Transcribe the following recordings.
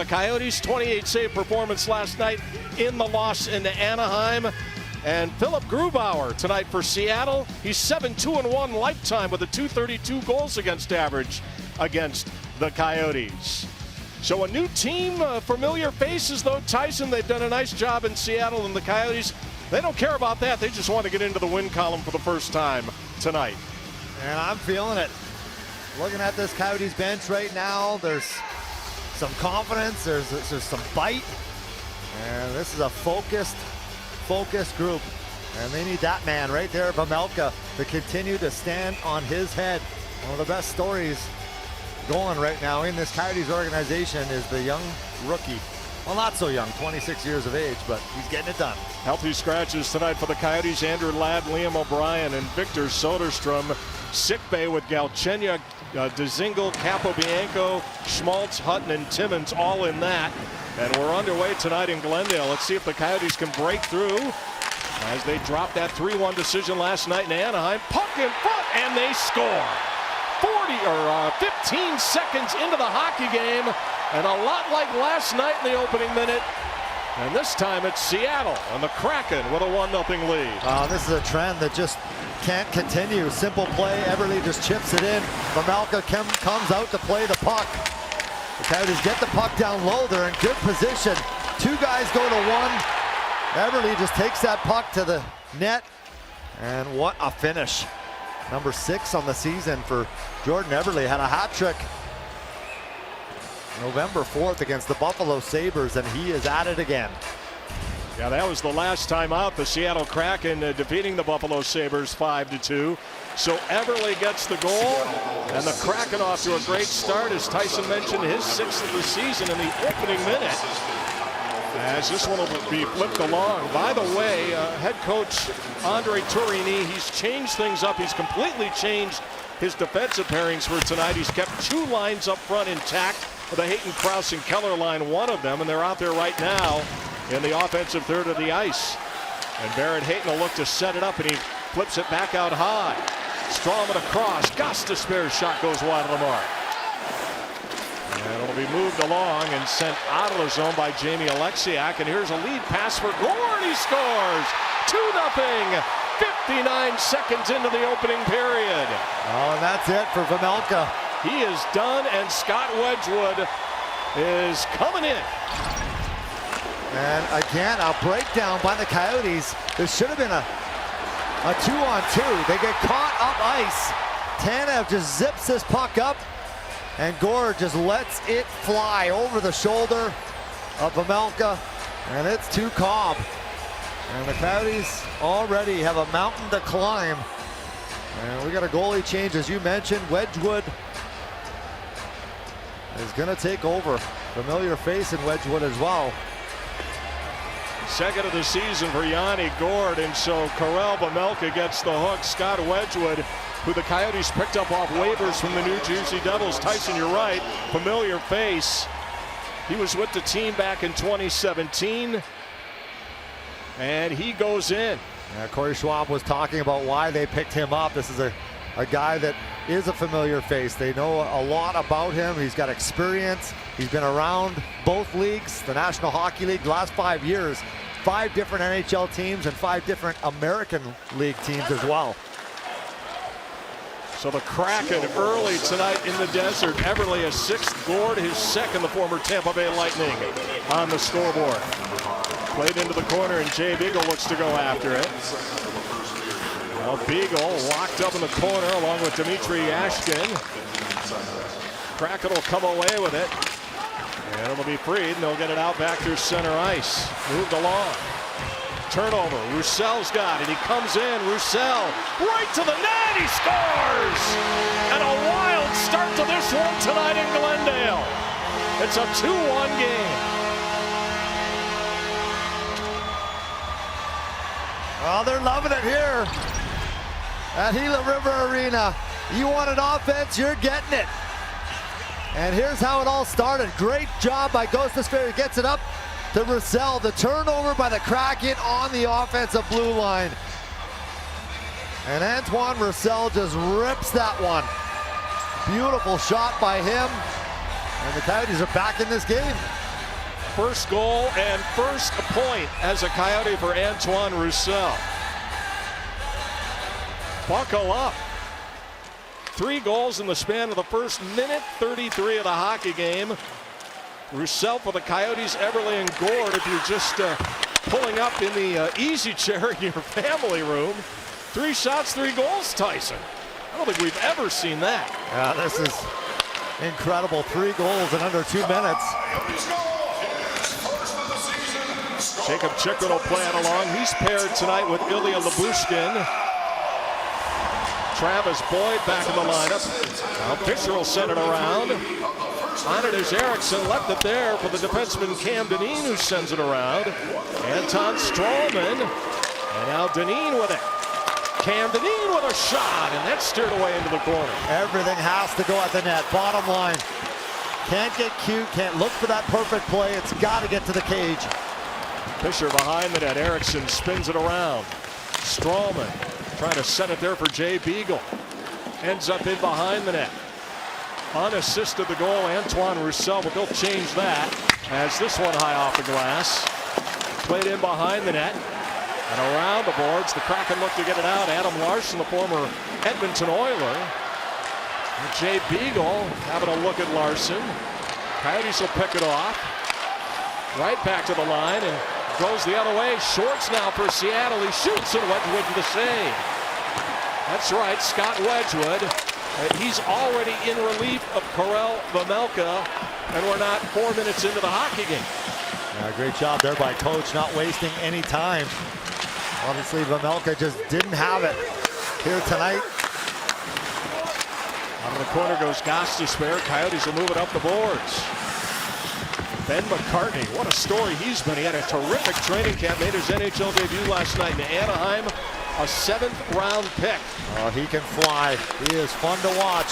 the Coyotes. 28 save performance last night in the loss into Anaheim. And Philip Grubauer tonight for Seattle. He's 7-2-1 lifetime with a .232 goals against average against the Coyotes. So a new team, familiar faces though. Tyson, they've done a nice job in Seattle, and the Coyotes, they don't care about that. They just want to get into the win column for the first time tonight. And I'm feeling it. Looking at this Coyotes bench right now, there's some confidence, there's some bite, and this is a focused group. And they need that man right there, Vejmelka, to continue to stand on his head. One of the best stories going right now in this Coyotes organization is the young rookie. Well, not so young, 26 years of age, but he's getting it done. Healthy scratches tonight for the Coyotes. Andrew Ladd, Liam O'Brien, and Victor Soderstrom. Sick bay with Galchenyuk, Dzingel, Capobianco, Schmaltz, Hutton, and Timmins all in that. And we're underway tonight in Glendale. Let's see if the Coyotes can break through as they dropped that 3-1 decision last night in Anaheim. Puck in front, and they score. 15 seconds into the hockey game, and a lot like last night in the opening minute. And this time it's Seattle and the Kraken with a 1-0 lead. This is a trend that just can't continue. Simple play, Everly just chips it in. Vejmelka comes out to play the puck. The Coyotes get the puck down low. They're in good position. Two guys go to one. Everly just takes that puck to the net. And what a finish. Number 6 on the season for Jordan Everly. Had a hat trick November 4th against the Buffalo Sabres, and he is at it again. Yeah, that was the last time out. The Seattle Kraken defeating the Buffalo Sabres 5-2. So Everly gets the goal, and the Kraken off to a great start, as Tyson mentioned, his 6th of the season in the opening minute. As this one will be flipped along. By the way, head coach Andre Tourini, he's changed things up. He's completely changed his defensive pairings for tonight. He's kept 2 lines up front intact, with the Hayton, Krause, and Keller line, one of them, and they're out there right now in the offensive third of the ice. And Barrett Hayton will look to set it up, and he flips it back out high. Strawman across. Gostisbehere's shot goes wide of the mark. And it'll be moved along and sent out of the zone by Jamie Alexiak. And here's a lead pass for Gord. He scores 2-0. 59 seconds into the opening period. Oh, and that's it for Vejmelka. He is done, and Scott Wedgwood is coming in. And again, a breakdown by the Coyotes. This should have been a 2-on-2. They get caught up ice. Tanev just zips this puck up, and Gord just lets it fly over the shoulder of Vejmelka, and it's to Cobb. And the Coyotes already have a mountain to climb. And we got a goalie change, as you mentioned. Wedgwood is going to take over. Familiar face in Wedgwood as well. Second of the season for Yanni Gord, and so Karel Vejmelka gets the hook. Scott Wedgwood, who the Coyotes picked up off waivers from the New Jersey Devils. Tyson, you're right, familiar face. He was with the team back in 2017, and he goes in. Yeah, Corey Schwab was talking about why they picked him up. This is a guy that is a familiar face. They know a lot about him. He's got experience. He's been around both leagues, the National Hockey League, the last 5 years. 5 different NHL teams and 5 different American League teams as well. So the Kraken early tonight in the desert. Everly a 6th, Gord his 2nd, the former Tampa Bay Lightning on the scoreboard. Played into the corner, and Jay Beagle looks to go after it. Well, Beagle locked up in the corner along with Dmitry Yashkin. Kraken will come away with it, and it'll be freed, and they'll get it out back through center ice. Moved along. Turnover. Roussel's got it. He comes in. Roussel right to the net. He scores! And a wild start to this one tonight in Glendale. It's a 2-1 game. Well, they're loving it here at Gila River Arena. You wanted offense, you're getting it. And here's how it all started. Great job by Gostisbehere. He gets it up to Roussel. The turnover by the Kraken on the offensive blue line. And Antoine Roussel just rips that one. Beautiful shot by him. And the Coyotes are back in this game. First goal and first point as a Coyote for Antoine Roussel. Buckle up. 3 goals in the span of the first minute 33 of the hockey game. Roussel for the Coyotes, Everly and Gord if you're just pulling up in the easy chair in your family room. 3 shots, 3 goals, Tyson. I don't think we've ever seen that. Yeah, this is incredible. 3 goals in under 2 minutes. Jacob Chikrin will play it along. He's paired tonight with Ilya Lyubushkin. Travis Boyd back in the lineup. Now Fisher will send it around. On it is Eriksson, left it there for the defenseman Cam Dineen, who sends it around. Anton Strawman, and now Dineen with it. Cam Dineen with a shot, and that's steered away into the corner. Everything has to go at the net. Bottom line. Can't get cute, can't look for that perfect play. It's got to get to the cage. Fisher behind the net. Eriksson spins it around. Strawman trying to set it there for Jay Beagle. Ends up in behind the net. Unassisted the goal, Antoine Roussel, but they'll change that as this one high off the glass. Played in behind the net and around the boards. The Kraken look to get it out. Adam Larsson, the former Edmonton Oiler. And Jay Beagle having a look at Larsson. Coyotes will pick it off. Right back to the line and goes the other way. Shorts now for Seattle. He shoots and Wedgwood to the save. That's right, Scott Wedgwood. He's already in relief of Karel Vejmelka, and we're not 4 minutes into the hockey game. Yeah, great job there by coach, not wasting any time. Obviously, Vejmelka just didn't have it here tonight. Out of the corner goes Gostisbehere. Coyotes will move it up the boards. Ben McCartney, what a story he's been. He had a terrific training camp, made his NHL debut last night in Anaheim. A 7th-round pick. Oh, he can fly. He is fun to watch.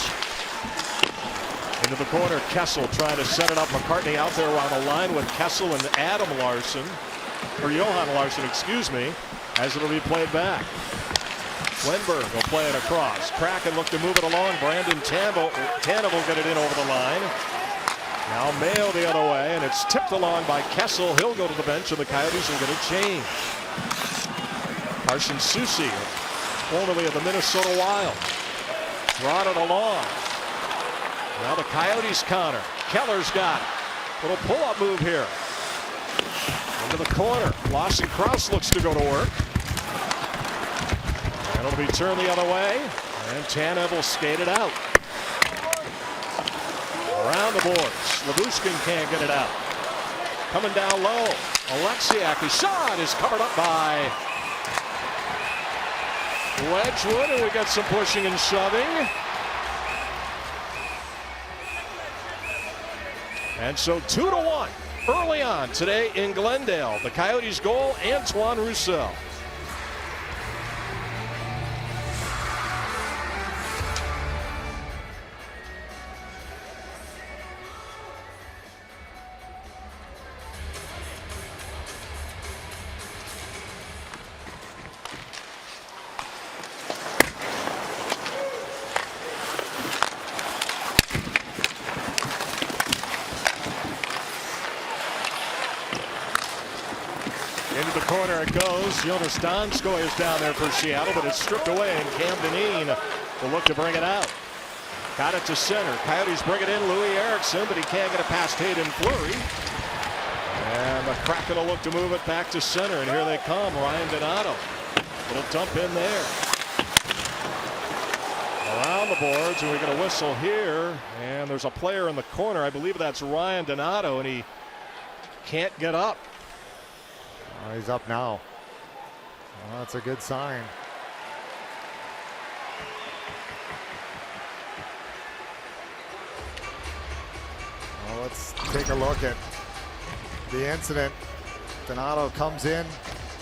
Into the corner, Kessel trying to set it up. McCartney out there on the line with Kessel and Adam Larsson, or Johan Larsson, excuse me, as it'll be played back. Lindbergh will play it across. Kraken look to move it along. Brandon Tanev will get it in over the line. Now Mayo the other way, and it's tipped along by Kessel. He'll go to the bench, and the Coyotes will get a change. Carson Soucy, formerly of the Minnesota Wild, brought it along. Now the Coyotes counter. Keller's got it. Little pull-up move here. Into the corner. Lawson Crouse looks to go to work. And it'll be turned the other way. And Tanev will skate it out. Around the boards. Lyubushkin can't get it out. Coming down low. Alexiak, his shot is covered up by Wedgwood, and we got some pushing and shoving. And so 2-1 early on today in Glendale. The Coyotes goal, Antoine Roussel. Into the corner it goes. Jonas Donskoy is down there for Seattle, but it's stripped away, and Cam Dineen will look to bring it out. Got it to center. Coyotes bring it in. Louis Eriksson, but he can't get it past Hayden Fleury. And the Kraken will look to move it back to center, and here they come. Ryan Donato. Little dump in there. Around the boards, and we get a whistle here, and there's a player in the corner. I believe that's Ryan Donato, and he can't get up. Oh, he's up now. Well, that's a good sign. Well, let's take a look at the incident. Donato comes in,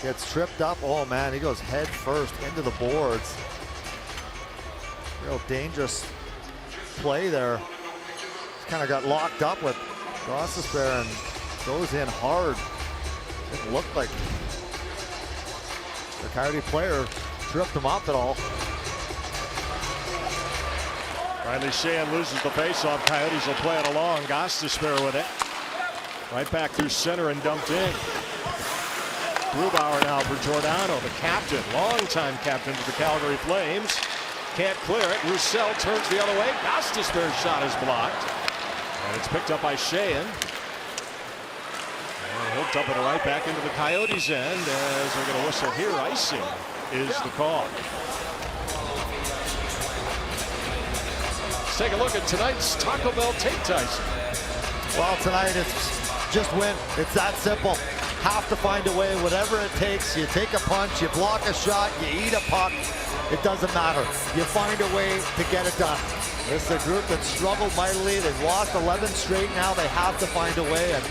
gets tripped up. Oh man, he goes head first into the boards. Real dangerous play there. Just kind of got locked up with Gostisbehere and goes in hard. Didn't look like the Coyote player tripped him up at all. Riley Sheahan loses the faceoff. Coyotes will play it along. Gostisbehere with it. Right back through center and dumped in. Grubauer now for Giordano, the captain, longtime captain to the Calgary Flames. Can't clear it. Roussel turns the other way. Gostisbehere's shot is blocked. And it's picked up by Sheahan. And he'll dump it right back into the Coyotes' end as they're going to whistle here. Icing is the call. Let's take a look at tonight's Taco Bell Take Tyson. Well, tonight it's just win. It's that simple. Have to find a way, whatever it takes. You take a punch, you block a shot, you eat a puck. It doesn't matter. You find a way to get it done. This is a group that struggled mightily. They've lost 11 straight now. They have to find a way, and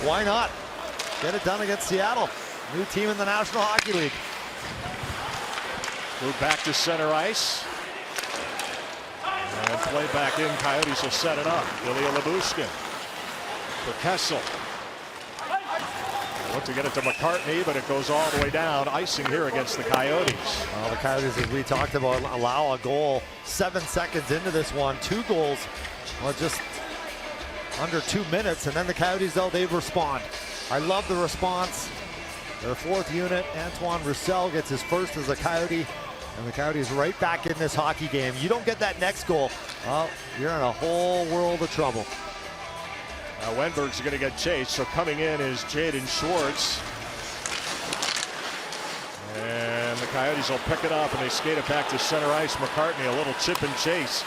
why not? Get it done against Seattle. New team in the National Hockey League. Move back to center ice. And play back in. Coyotes will set it up. Ilya Lyubushkin for Kessel. Look to get it to McCartney, but it goes all the way down. Icing here against the Coyotes. Well, the Coyotes, as we talked about, allow a goal 7 seconds into this one. 2 goals, well, just under 2 minutes, and then the Coyotes, though, they respond. I love the response. Their 4th unit, Antoine Roussel, gets his first as a Coyote, and the Coyotes right back in this hockey game. You don't get that next goal, well, you're in a whole world of trouble. Wenberg's going to get chased, so coming in is Jaden Schwartz. And the Coyotes will pick it up, and they skate it back to center ice. McCartney, a little chip and chase.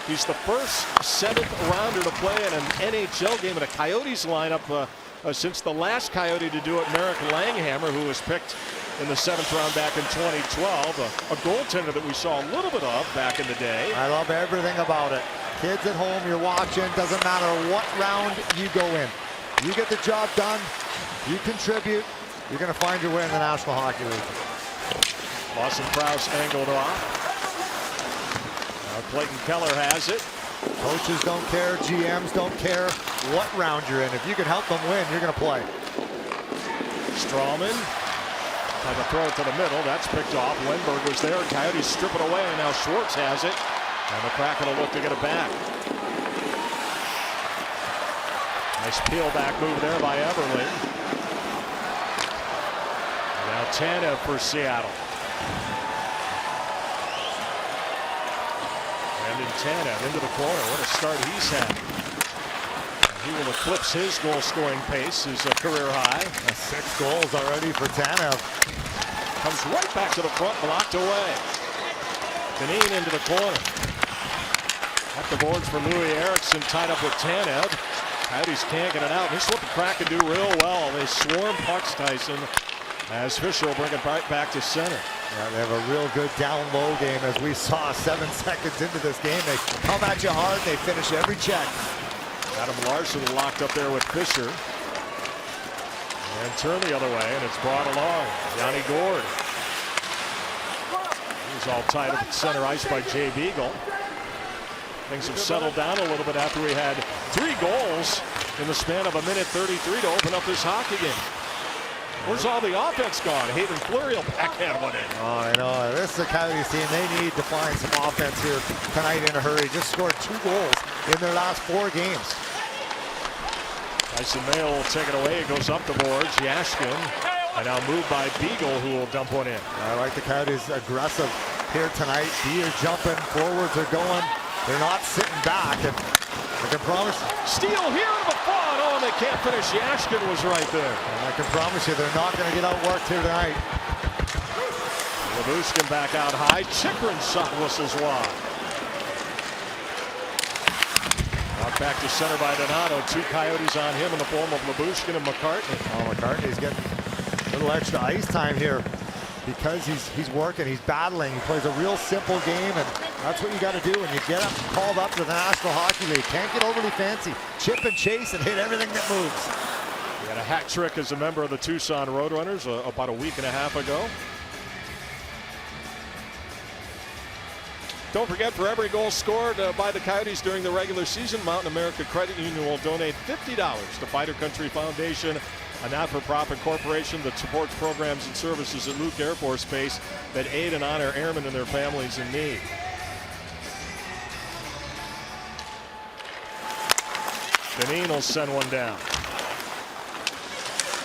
He's the first 7th rounder to play in an NHL game in a Coyotes lineup since the last Coyote to do it, Merrick Langhammer, who was picked in the 7th round back in 2012. A goaltender that we saw a little bit of back in the day. I love everything about it. Kids at home, you're watching, doesn't matter what round you go in. You get the job done, you contribute, you're going to find your way in the National Hockey League. Lawson Krause angled off. Now Clayton Keller has it. Coaches don't care, GMs don't care what round you're in. If you can help them win, you're going to play. Strawman trying to throw it to the middle. That's picked off. Wenberg was there. Coyotes strip it away, and now Schwartz has it. And the Kraken will look to get it back. Nice peel back move there by Everly. Now Tanev for Seattle. And in Tanev into the corner. What a start he's had. And he will eclipse his goal scoring pace, his career high. 6 goals already for Tanev. Comes right back to the front, blocked away. Dineen into the corner. At the boards for Louis Eriksson, tied up with Tanev. Coyotes can't get it out. This is what the Kraken do real well. They swarm pucks, Tyson, as Fisher will bring it right back to center. Yeah, they have a real good down-low game, as we saw 7 seconds into this game. They come at you hard, they finish every check. Adam Larson locked up there with Fisher. And turn the other way, and it's brought along. Yanni Gord. He's all tied up at center ice by Jay Beagle. Things have settled down a little bit after we had 3 goals in the span of a minute 33 to open up this hockey game. Where's all the offense gone? Hayden Fleury will backhand one in. Oh, I know. This is a Coyotes team. They need to find some offense here tonight in a hurry. Just scored 2 goals in their last 4 games. Tyson Mayo will take it away. It goes up the boards. Yashkin. And now moved by Beagle, who will dump one in. I like the Coyotes aggressive here tonight. D are jumping. Forwards are going. They're not sitting back, and I can promise. Steal here in the front. Oh, and they can't finish. Yashkin was right there. And I can promise you, they're not going to get outworked here tonight. Lyubushkin back out high. Chikrin's shot whistles wide. Out back to center by Donato. 2 Coyotes on him in the form of Lyubushkin and McCartney. Oh, McCartney's getting a little extra ice time here because he's working, he's battling. He plays a real simple game, and that's what you got to do when you get up, called up to the National Hockey League. Can't get overly fancy. Chip and chase and hit everything that moves. He had a hat trick as a member of the Tucson Roadrunners about a week and a half ago. Don't forget, for every goal scored by the Coyotes during the regular season, Mountain America Credit Union will donate $50 to Fighter Country Foundation, a not-for-profit corporation that supports programs and services at Luke Air Force Base that aid and honor airmen and their families in need. Dineen will send one down.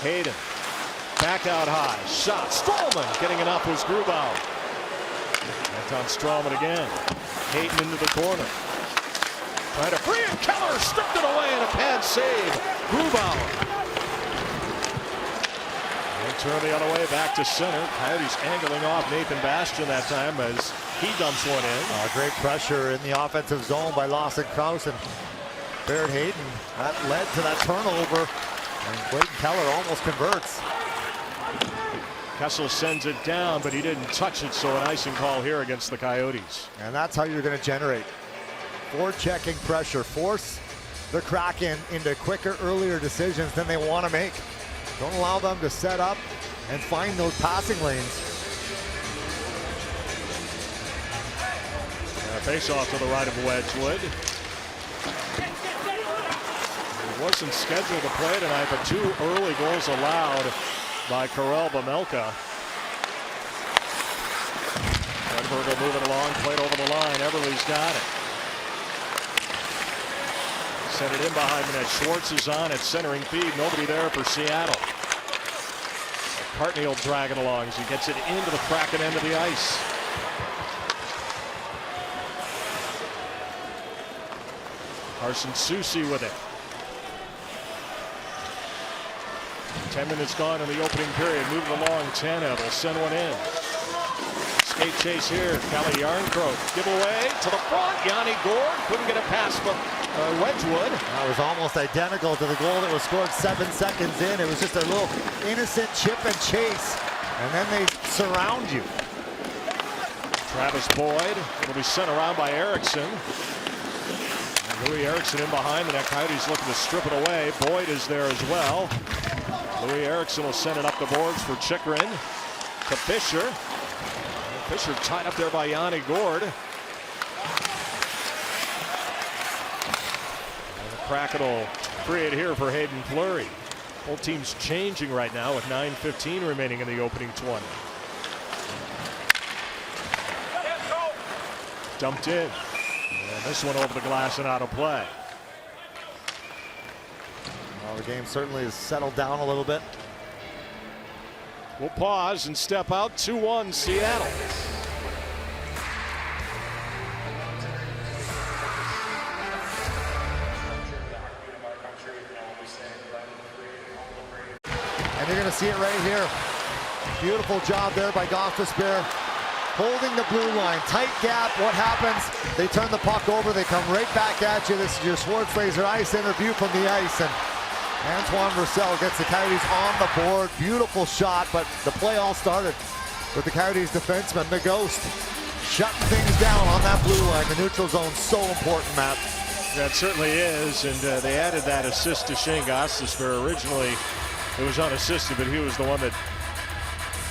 Hayden back out high. Shot. Strowman getting enough was Grubauer. Anton Strowman again. Hayden into the corner. Trying to free it. Keller stripped it away and a pad save. Grubauer. Turn the other way back to center. Coyotes angling off Nathan Bastian that time as he dumps one in. Great pressure in the offensive zone by Lawson Krause and Barrett Hayden. That led to that turnover. And Clayton Keller almost converts. Kessel sends it down, but he didn't touch it, so an icing call here against the Coyotes. And that's how you're going to generate forechecking pressure. Force the Kraken into quicker, earlier decisions than they want to make. Don't allow them to set up and find those passing lanes. Face off to the right of Wedgwood. He wasn't scheduled to play tonight, but 2 early goals allowed by Karel Vejmelka. Edberg moving along, played over the line. Everly's got it. Sent it in behind the net. Schwartz is on at centering feed. Nobody there for Seattle. McCartney will drag it along as he gets it into the Kraken end of the ice. Carson Soucy with it. 10 minutes gone in the opening period. Moving along. Tanev will send one in. Skate chase here. Kalle Järnkrok. Give away to the front. Yanni Gourde couldn't get a pass from Wedgwood. That was almost identical to the goal that was scored 7 seconds in. It was just a little innocent chip and chase. And then they surround you. Travis Boyd. It'll be sent around by Eriksson. Louis Eriksson in behind the net. Coyotes looking to strip it away. Boyd is there as well. Louis Eriksson will send it up the boards for Chychrun to Fisher. Fisher tied up there by Yanni Gourde. And the Kraken will create here for Hayden Fleury. Whole team's changing right now with 9:15 remaining in the opening 20. Dumped in. And this one over the glass and out of play. Well, the game certainly has settled down a little bit. We'll pause and step out. 2-1 Seattle. And you're going to see it right here. Beautiful job there by Gostisbehere. Holding the blue line. Tight gap. What happens? They turn the puck over. They come right back at you. This is your Sports Laser Ice interview from the ice. And Antoine Roussel gets the Coyotes on the board. Beautiful shot, but the play all started with the Coyotes defenseman, the Ghost, shutting things down on that blue line. The neutral zone so important, Matt. That certainly is, and they added that assist to Shane Gostisbehere. Originally, it was unassisted, but he was the one that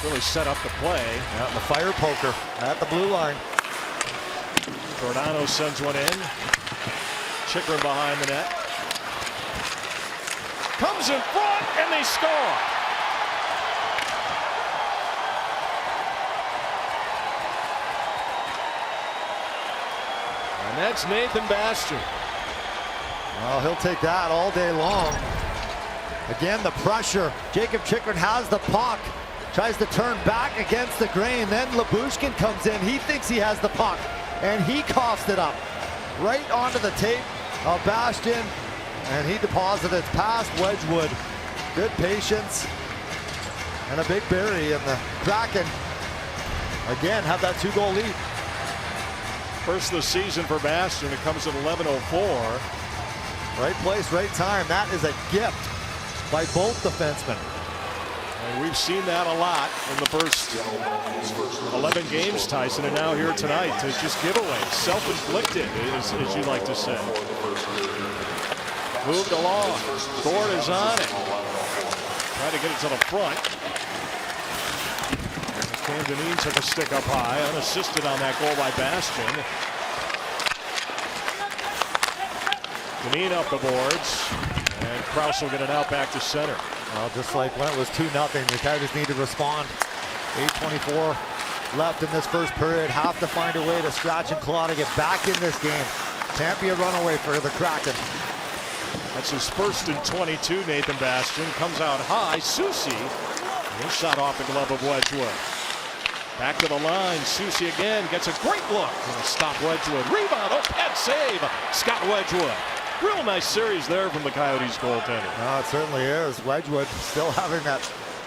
really set up the play. Yeah, and the fire poker at the blue line. Giordano sends one in. Chychrun behind the net. Comes in front, and they score. And that's Nathan Bastian. Well, he'll take that all day long. Again, the pressure. Jacob Chychrun has the puck. Tries to turn back against the grain. Then Lyubushkin comes in. He thinks he has the puck. And he coughs it up. Right onto the tape of Bastian. And he deposited it past Wedgwood. Good patience. And a big bury. And the Kraken, again, have that 2-goal lead. First of the season for Bastian. It comes at 11:04. Right place, right time. That is a gift by both defensemen. And we've seen that a lot in the first 11 games, Tyson, and now here tonight. It's just giveaways, self-inflicted, as you like to say. Moved along. Gourde is on it. Trying to get it to the front. Cam Dineen took a stick up high, unassisted on that goal by Bastian. Dineen up the boards, and Krause will get it out back to center. Well, just like when it was 2-0, the Coyotes need to respond. 8:24 left in this first period. Have to find a way to scratch and claw to get back in this game. Can't be a runaway for the Kraken. That's his first and 22, Nathan Bastian. Comes out high, Susie. His shot off the glove of Wedgwood. Back to the line, Susie again gets a great look. Gonna stop Wedgwood. Rebound, oh, pad save, Scott Wedgwood. Real nice series there from the Coyotes goaltender. No, it certainly is. Wedgwood still having that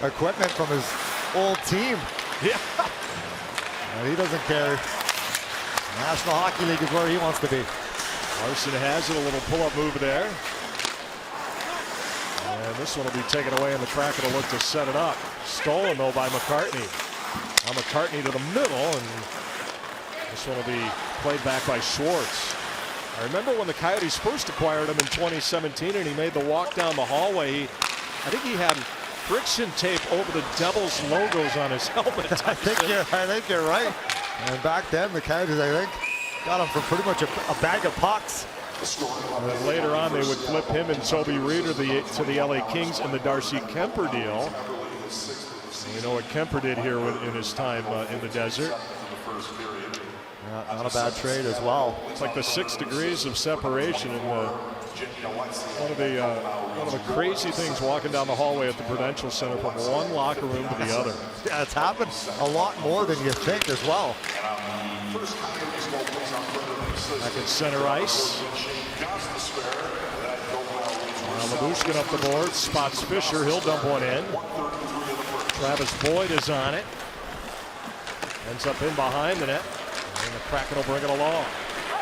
equipment from his old team. Yeah. And he doesn't care. National Hockey League is where he wants to be. Larson has it, a little pull-up move there. And this one will be taken away, and the Kraken will look to set it up. Stolen, though, by McCartney. Now McCartney to the middle, and this one will be played back by Schwartz. I remember when the Coyotes first acquired him in 2017, and he made the walk down the hallway. I think he had friction tape over the Devils logos on his helmet. I think you're right. And back then, the Coyotes, I think, got him for pretty much a bag of pucks. And then later on, they would flip him and Toby Reeder to the LA Kings in the Darcy Kemper deal. You know what Kemper did here in his time in the desert. Not a bad trade as well. It's like the 6 degrees of separation. And one of the crazy things walking down the hallway at the Prudential Center from one locker room to the other. Yeah, it's happened a lot more than you think as well. Back at center ice. Labushkin up the board, spots Fisher, he'll dump one in. Travis Boyd is on it. Ends up in behind the net. And the Kraken will bring it along.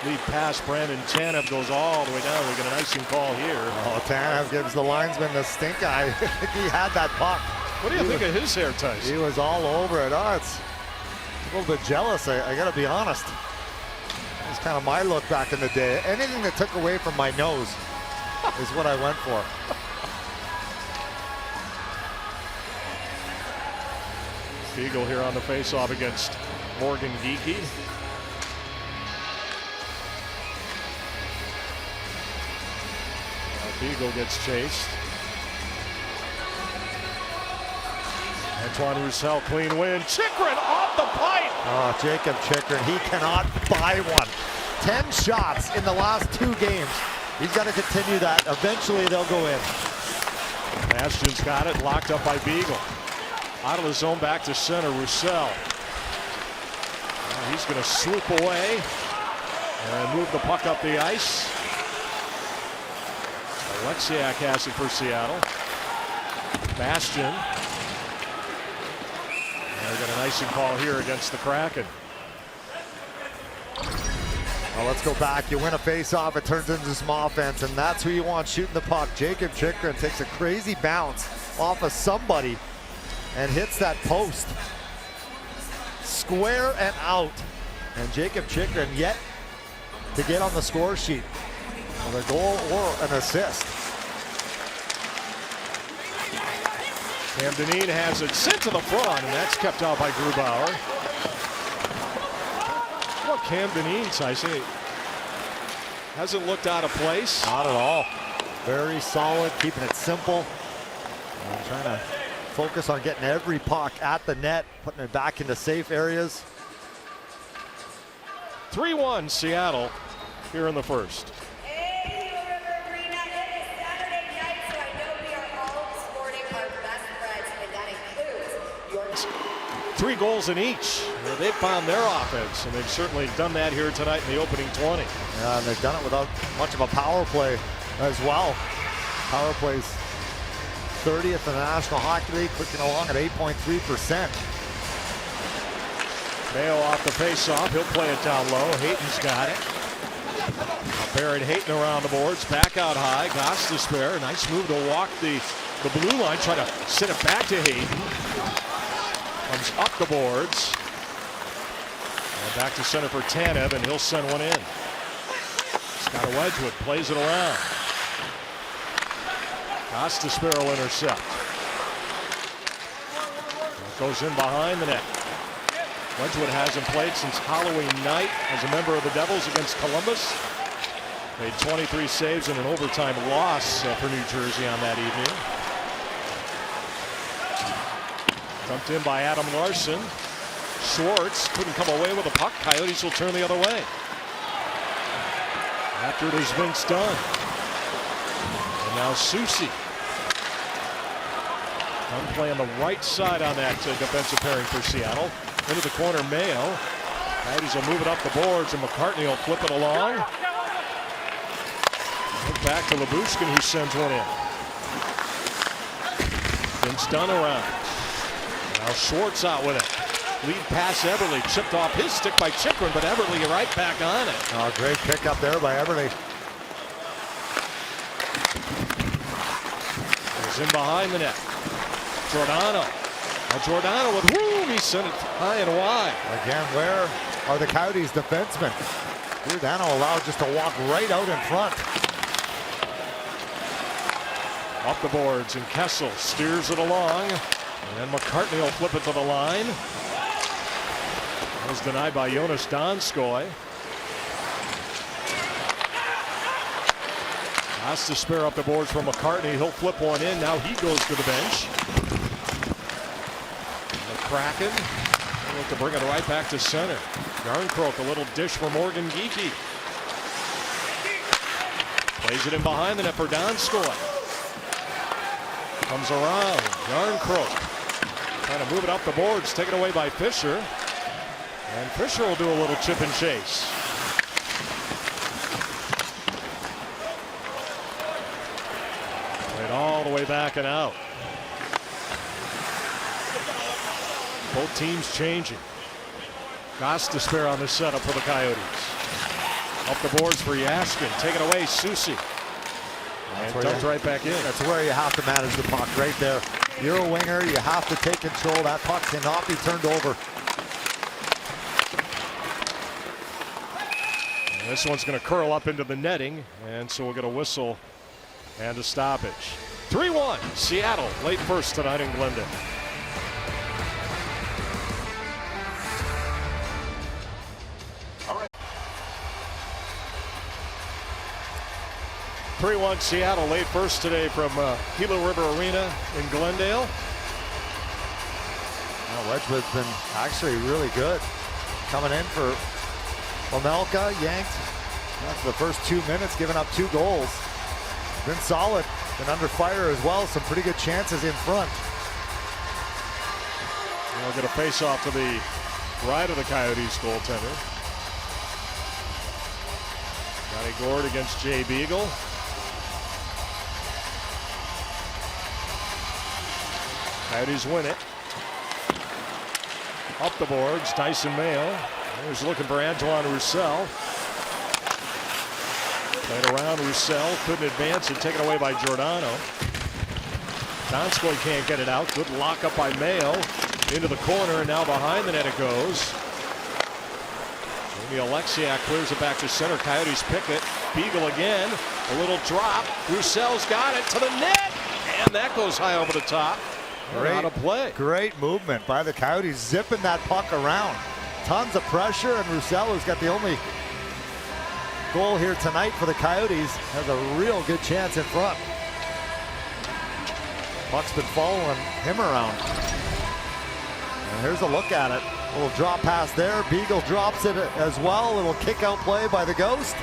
Lead pass, Brandon Tanev goes all the way down. We get an icing call here. Oh, Tanev gives the linesman the stink eye. He had that puck. What do you think of his hair, Tyson? He was all over it. Oh, it's a little bit jealous, I gotta be honest. It's kind of my look back in the day. Anything that took away from my nose is what I went for. Beagle here on the faceoff against Morgan Geekie. Beagle gets chased. Antoine Roussel, clean win. Chychrun off the pipe. Oh, Jacob Chychrun, he cannot buy one. 10 shots in the last 2 games. He's got to continue that. Eventually they'll go in. Bastian's got it, locked up by Beagle. Out of the zone, back to center, Roussel. He's going to swoop away and move the puck up the ice. Alexiak has it for Seattle. Bastian. And they got an icing call here against the Kraken. Well, let's go back. You win a face-off, it turns into some offense, and that's who you want shooting the puck. Jacob Chychrun takes a crazy bounce off of somebody and hits that post. Square and out. And Jacob Chychrun yet to get on the score sheet with a goal or an assist. Cam Dineen has it sent to the front, and that's kept out by Grubauer. Well, Cam Dineen, Tyson, hasn't looked out of place. Not at all. Very solid, keeping it simple. And trying to focus on getting every puck at the net, putting it back into safe areas. 3-1 Seattle here in the first. Three goals in each. They've found their offense, and they've certainly done that here tonight in the opening 20. Yeah, and they've done it without much of a power play as well. Power plays 30th in the National Hockey League, clicking along at 8.3%. Mayo off the faceoff. He'll play it down low. Hayton's got it. Barrett Hayton around the boards. Back out high. Goss to spare. Nice move to walk the blue line. Try to send it back to Hayton. Comes up the boards. And back to center for Tanev, and he'll send one in. Scott Wedgwood plays it around. Goss to spare will intercept. It goes in behind the net. Wedgwood hasn't played since Halloween night as a member of the Devils against Columbus. Made 23 saves in an overtime loss for New Jersey on that evening. Dumped in by Adam Larson. Schwartz couldn't come away with the puck. Coyotes will turn the other way. After it is Vince Dunn. And now Susie. One play on the right side on that defensive pairing for Seattle. Into the corner, Mayo. Coyotes will move it up the boards, and McCartney will flip it along. Back to Lyubushkin, who sends one in. Vince Dunn around. Now Schwartz out with it. Lead pass Eberle, chipped off his stick by Chychrun, but Eberle right back on it. Oh, great pick up there by Eberle. He's in behind the net. Giordano. Now Giordano with room. He sent it high and wide. Again, where are the Coyotes defensemen? Giordano allowed just to walk right out in front. Up the boards, and Kessel steers it along. And then McCartney will flip it to the line. That was denied by Jonas Donskoy. Has to spare up the boards for McCartney. He'll flip one in. Now he goes to the bench. And the Kraken look to bring it right back to center. Yarncroke, a little dish for Morgan Geekie. Plays it in behind the net for Donskoy. Comes around. Yarncroke trying to move it up the boards. Taken away by Fisher. And Fisher will do a little chip and chase. Played all the way back and out. Both teams changing. Gostisbehere on the setup for the Coyotes. Up the boards for Jaskin. Taken away, Susie. And dumped right back in. That's where you have to manage the puck right there. You're a winger. You have to take control. That puck cannot be turned over. And this one's going to curl up into the netting. And so we'll get a whistle and a stoppage. 3-1 Seattle late first tonight in Glendale. 3-1 Seattle late first today from Gila River Arena in Glendale. Well, Wedgwood's been actually really good. Coming in for Lamelka, yanked after the first 2 minutes, giving up 2 goals. Been solid, been under fire as well. Some pretty good chances in front. We'll get a face-off to the right of the Coyotes goaltender. Johnny Gord against Jay Beagle. Coyotes win it. Up the boards, Tyson Mayo. He's looking for Antoine Roussel. Played around Roussel, couldn't advance it, taken away by Giordano. Donskoy can't get it out. Good lockup by Mayo. Into the corner, and now behind the net it goes. Maybe Alexiak clears it back to center. Coyotes pick it. Beagle again. A little drop. Roussel's got it to the net. And that goes high over the top. Great play. Great movement by the Coyotes, zipping that puck around. Tons of pressure, and Roussel, who's got the only goal here tonight for the Coyotes, has a real good chance in front. Puck's been following him around. And here's a look at it. A little drop pass there. Beagle drops it as well. A little kick out play by the Ghost.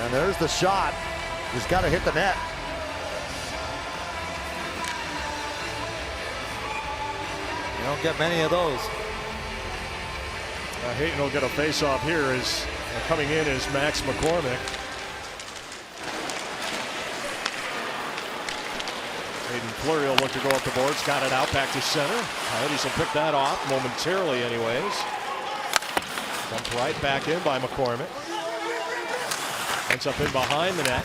And there's the shot. Just got to hit the net. You don't get many of those. Hayton will get a face-off here as coming in is Max McCormick. Hayden Fleury will look to go up the boards. Got it out back to center. Coyotes will pick that off momentarily anyways. Dumped right back in by McCormick. Ends up in behind the net.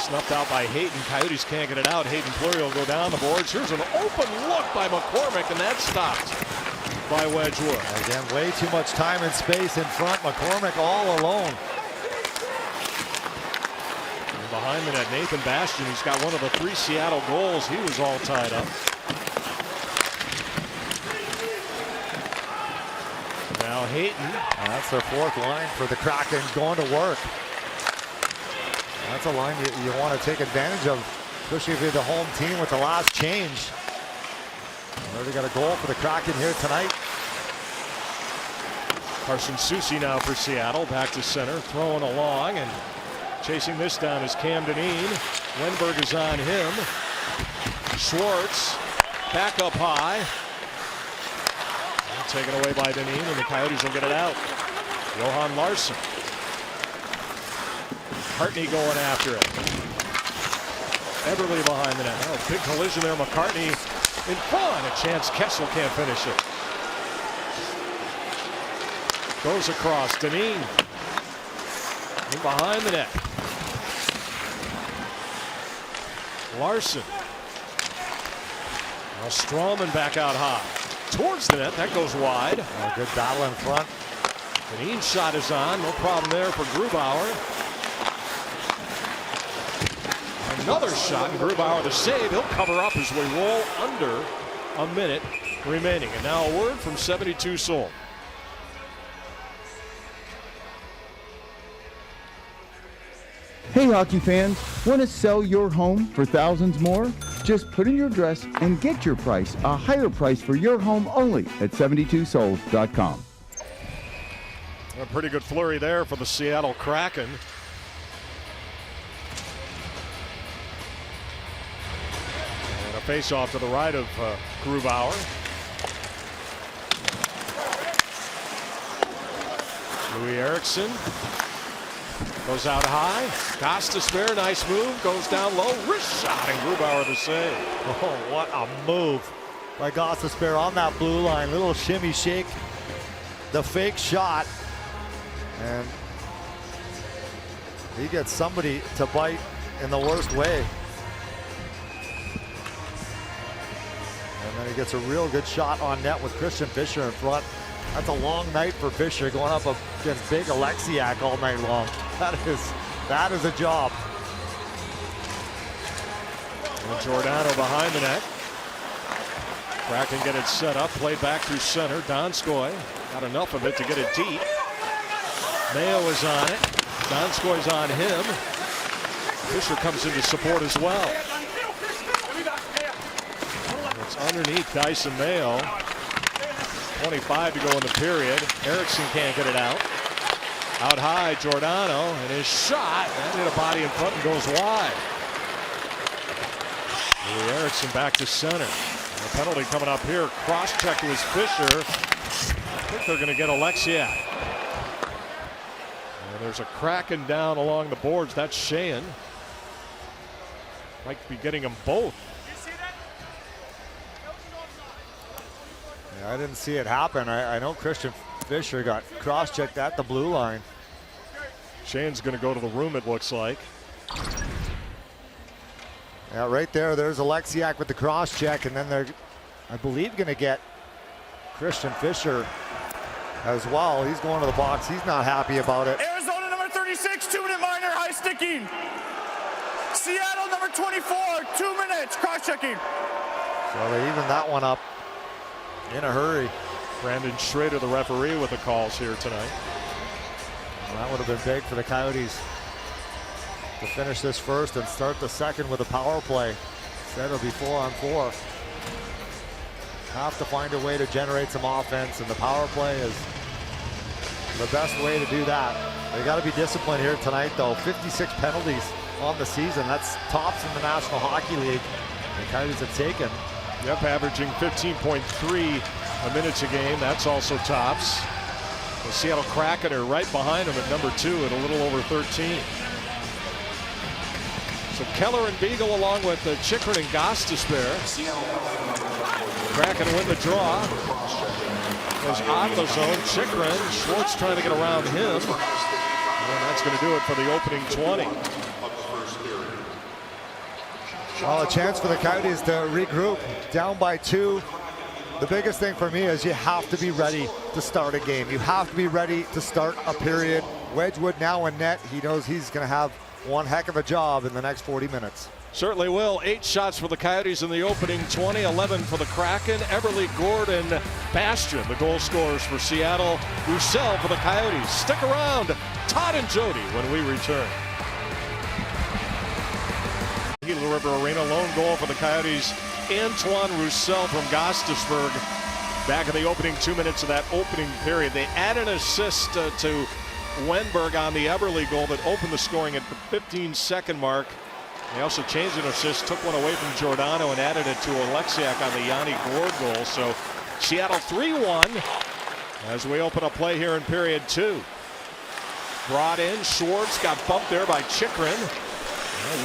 Snuffed out by Hayton. Coyotes can't get it out. Hayden Fleury will go down the boards. Here's an open look by McCormick, and that's stopped by Wedgwood. Again, way too much time and space in front. McCormick all alone. And behind the net, Nathan Bastian, he's got one of the 3 Seattle goals. He was all tied up. Now Hayton. That's their 4th line for the Kraken going to work. That's a line you want to take advantage of, especially if you're the home team with the last change. Already got a goal for the Kraken here tonight. Carson Soucy now for Seattle, back to center, throwing along, and Chasing this down is Cam Dineen. Wenberg is on him. Schwartz back up high. Taken away by Dineen, and the Coyotes will get it out. Johan Larsson. McCartney going after it. Everly behind the net. Oh, big collision there. McCartney in front. A chance Kessel can't finish it. Goes across. Dineen in behind the net. Larson. Now Strawman back out high. Towards the net. That goes wide. A good battle in front. Dineen's shot is on. No problem there for Grubauer. Another shot, and Grubauer the save. He'll cover up as we roll under a minute remaining. And now a word from 72 Soul. Hey hockey fans, want to sell your home for thousands more? Just put in your address and get your price, a higher price for your home only at 72souls.com. A pretty good flurry there for the Seattle Kraken. And a face-off to the right of Grubauer. Louis Eriksson goes out high. Gostisbehere, nice move. Goes down low. Wrist shot, and Grubauer the save. Oh, what a move by Gostisbehere on that blue line. Little shimmy shake. The fake shot. And he gets somebody to bite in the worst way. And then he gets a real good shot on net with Christian Fischer in front. That's a long night for Fischer, going up against big Alexiak all night long. That is a job. And Giordano behind the net. Kraken get it set up, played back through center. Donskoy got enough of it to get it deep. Mayo is on it. Donskoy's on him. Fischer comes in to support as well. It's underneath Dyson Mayo. 25 to go in the period. Eriksson can't get it out. Out high, Giordano, and his shot, that hit a body in front and goes wide. Louis Eriksson back to center. And a penalty coming up here. Cross-check was Fischer. I think they're going to get Alexiak. And there's a Kraken down along the boards. That's Sheahan. Might be getting them both. I didn't see it happen. I know Christian Fischer got cross-checked at the blue line. Sheahan's going to go to the room, it looks like. Yeah, right there, there's Alexiak with the cross-check, and then they're, I believe, going to get Christian Fischer as well. He's going to the box. He's not happy about it. Arizona number 36, 2-minute minor, high sticking. Seattle number 24, 2 minutes, cross-checking. So they even that one up in a hurry. Brandon Schrader, the referee, with the calls here tonight. Well, that would have been big for the Coyotes to finish this first and start the second with a power play. Instead it'll be 4-on-4. Have to find a way to generate some offense, and the power play is the best way to do that. They got to be disciplined here tonight, though. 56 penalties on the season. That's tops in the National Hockey League. The Coyotes have taken. Yep, averaging 15.3 minutes a game. That's also tops. The Seattle Kraken are right behind them at number 2 at a little over 13. So Keller and Beagle along with Chychrun and Gostisbehere. Kraken win the draw. Goes out of the zone. Chychrun. Schwartz trying to get around him. And that's going to do it for the opening 20. Well, a chance for the Coyotes to regroup. Down by 2. The biggest thing for me is you have to be ready to start a game. You have to be ready to start a period. Wedgwood now in net. He knows he's going to have one heck of a job in the next 40 minutes. Certainly will. 8 shots for the Coyotes in the opening 20, 11 for the Kraken. Everly, Gordon, Bastian, the goal scorers for Seattle. Roussel for the Coyotes. Stick around. Todd and Jody when we return. Gila River Arena, lone goal for the Coyotes. Antoine Roussel from Gostisbehere back in the opening 2 minutes of that opening period. They add an assist to Wenberg on the Eberle goal that opened the scoring at the 15-second mark. They also changed an assist, took one away from Giordano and added it to Oleksiak on the Yanni Gourde goal. So Seattle 3-1 as we open a play here in period 2. Brought in, Schwartz got bumped there by Chychrun.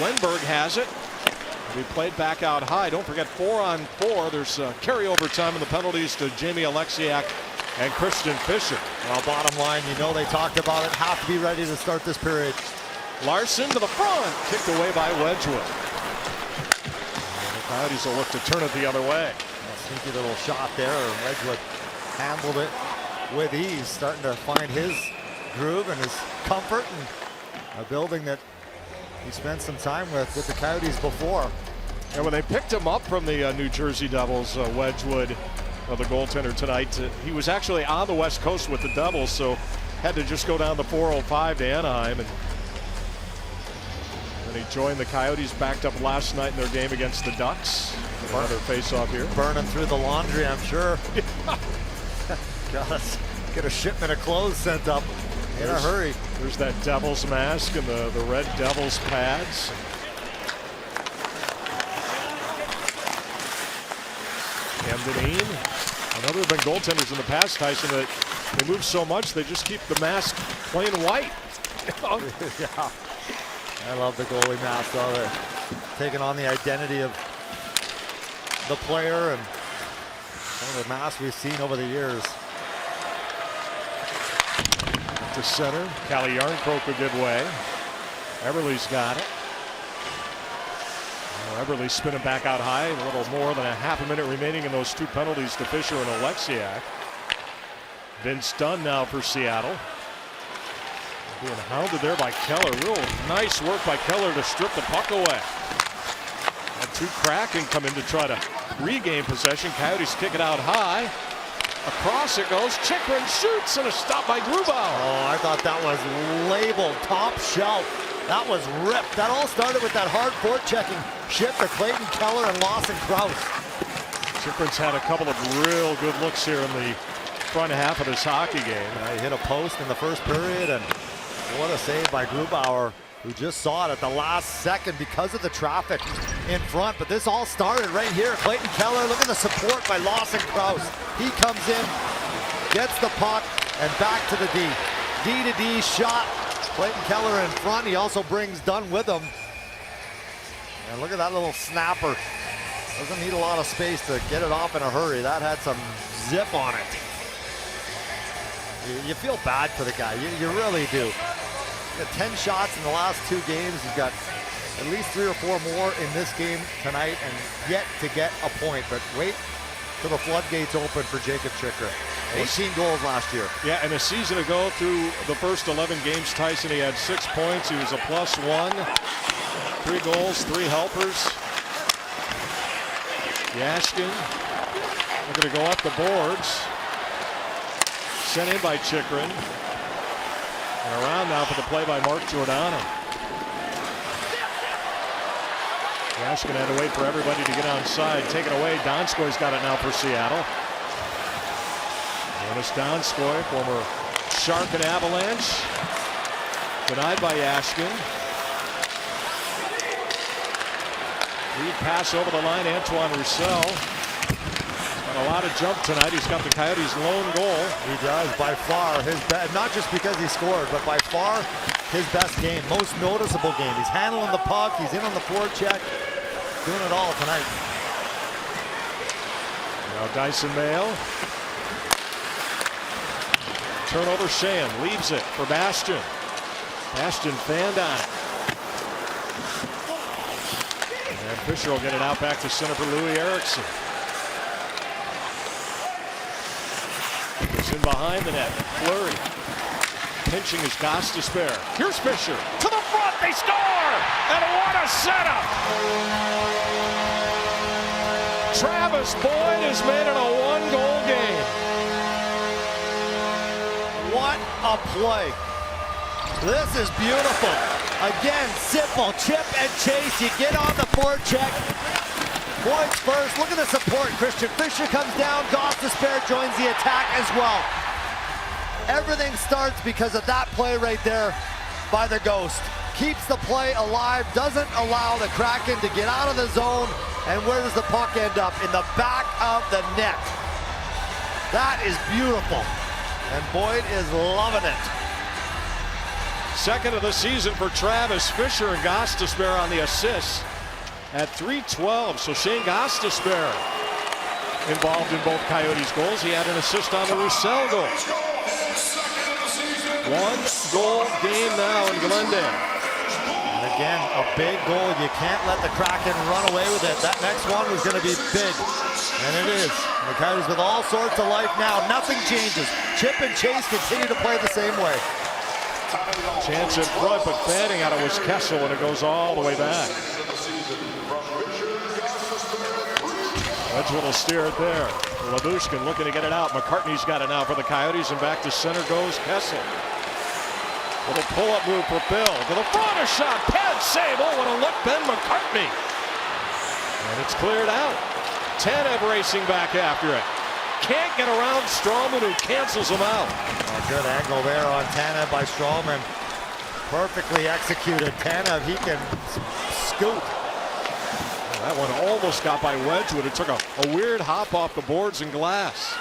Wenberg has it. He played back out high. Don't forget 4-on-4. There's carryover time in the penalties to Jamie Oleksiak and Christian Fischer. Well, bottom line, you know they talked about it. Have to be ready to start this period. Larson to the front, kicked away by Wedgwood. And the Coyotes will look to turn it the other way. A sneaky little shot there. Wedgwood handled it with ease, starting to find his groove and his comfort in a building that he spent some time with the Coyotes before. And when they picked him up from the New Jersey Devils, Wedgwood, the goaltender tonight, he was actually on the West Coast with the Devils, so had to just go down the 405 to Anaheim. And then he joined the Coyotes, backed up last night in their game against the Ducks. Another face-off here. Burning through the laundry, I'm sure. Gotta get a shipment of clothes sent up in a hurry. There's that Devils mask and the red Devils pads. Camden. I know there have been goaltenders in the past, Tyson, that they move so much they just keep the mask plain white. Yeah. I love the goalie mask, though. They're taking on the identity of the player and one of the masks we've seen over the years. To center, Calle Yarncroke a good way. Eberle's got it. Eberle spinning back out high. A little more than a half a minute remaining in those 2 penalties to Fischer and Oleksiak. Vince Dunn now for Seattle. Being hounded there by Keller. Real nice work by Keller to strip the puck away. And 2 Kraken come in to try to regain possession. Coyotes kick it out high. Across it goes. Chychrun shoots and a stop by Grubauer. Oh, I thought that was labeled top shelf. That was ripped. That all started with that hard forechecking shift to Clayton Keller and Lawson Krause. Chychrun's had a couple of real good looks here in the front half of this hockey game. He hit a post in the first period, and what a save by Grubauer, who just saw it at the last second because of the traffic in front. But this all started right here. Clayton Keller, look at the support by Lawson Krause. He comes in, gets the puck, and back to the D. D to D shot. Clayton Keller in front. He also brings Dunn with him. And look at that little snapper. Doesn't need a lot of space to get it off in a hurry. That had some zip on it. You feel bad for the guy. You really do. He's got 10 shots in the last 2 games. He's got at least 3 or 4 more in this game tonight and yet to get a point. But wait till the floodgates open for Jacob Chychrun. 18 goals last year. Yeah, and a season ago through the first 11 games, Tyson, he had 6 points. He was a +1. 3 goals, 3 helpers. Yashkin looking to go up the boards. Sent in by Chychrun. And around now for the play by Mark Giordano. Yashkin had to wait for everybody to get onside. Taken away. Donskoy's got it now for Seattle. Jonas Donskoy, former Shark and Avalanche. Denied by Yashkin. Lead pass over the line, Antoine Roussel. Got a lot of jump tonight. He's got the Coyotes' lone goal. He does, by far his best, not just because he scored, but by far his best game, most noticeable game. He's handling the puck, he's in on the forecheck, doing it all tonight. Now Dyson Mayo. Turnover, Sheahan leaves it for Bastian. Bastian fanned on it. And Fischer will get it out back to center for Louis Eriksson. It's in behind the net. Fleury pinching his goss to spare. Here's Fischer to the front. They score! And what a setup! Travis Boyd has made it a 1-goal game. What a play. This is beautiful. Again, simple chip and chase. You get on the forecheck. Boyd's first. Look at the support. Christian Fischer comes down. Goss to spare joins the attack as well. Everything starts because of that play right there by the Ghost. Keeps the play alive, doesn't allow the Kraken to get out of the zone, and where does the puck end up? In the back of the net. That is beautiful, and Boyd is loving it. Second of the season for Travis Fisher, and Gostisbehere on the assist at .312. So Shane Gostisbehere involved in both Coyotes goals. He had an assist on the Roussel goal. 1 goal game now in Glendale. And again, a big goal. You can't let the Kraken run away with it. That next one was going to be big, and it is. The Coyotes with all sorts of life now. Nothing changes. Chip and Chase continue to play the same way. Chance in front, but fanning out it was Kessel, and it goes all the way back. Wedgwood will steer it there. Labushkin looking to get it out. McCartney's got it now for the Coyotes, and back to center goes Kessel. Little pull-up move for Bill. To the front, a shot. Pad save. Oh, what a look, Ben McCartney. And it's cleared out. Tanev racing back after it. Can't get around Strowman, who cancels him out. A good angle there on Tanev by Strowman. Perfectly executed. Tanev, he can scoot. That one almost got by Wedgwood. It took a weird hop off the boards and glass.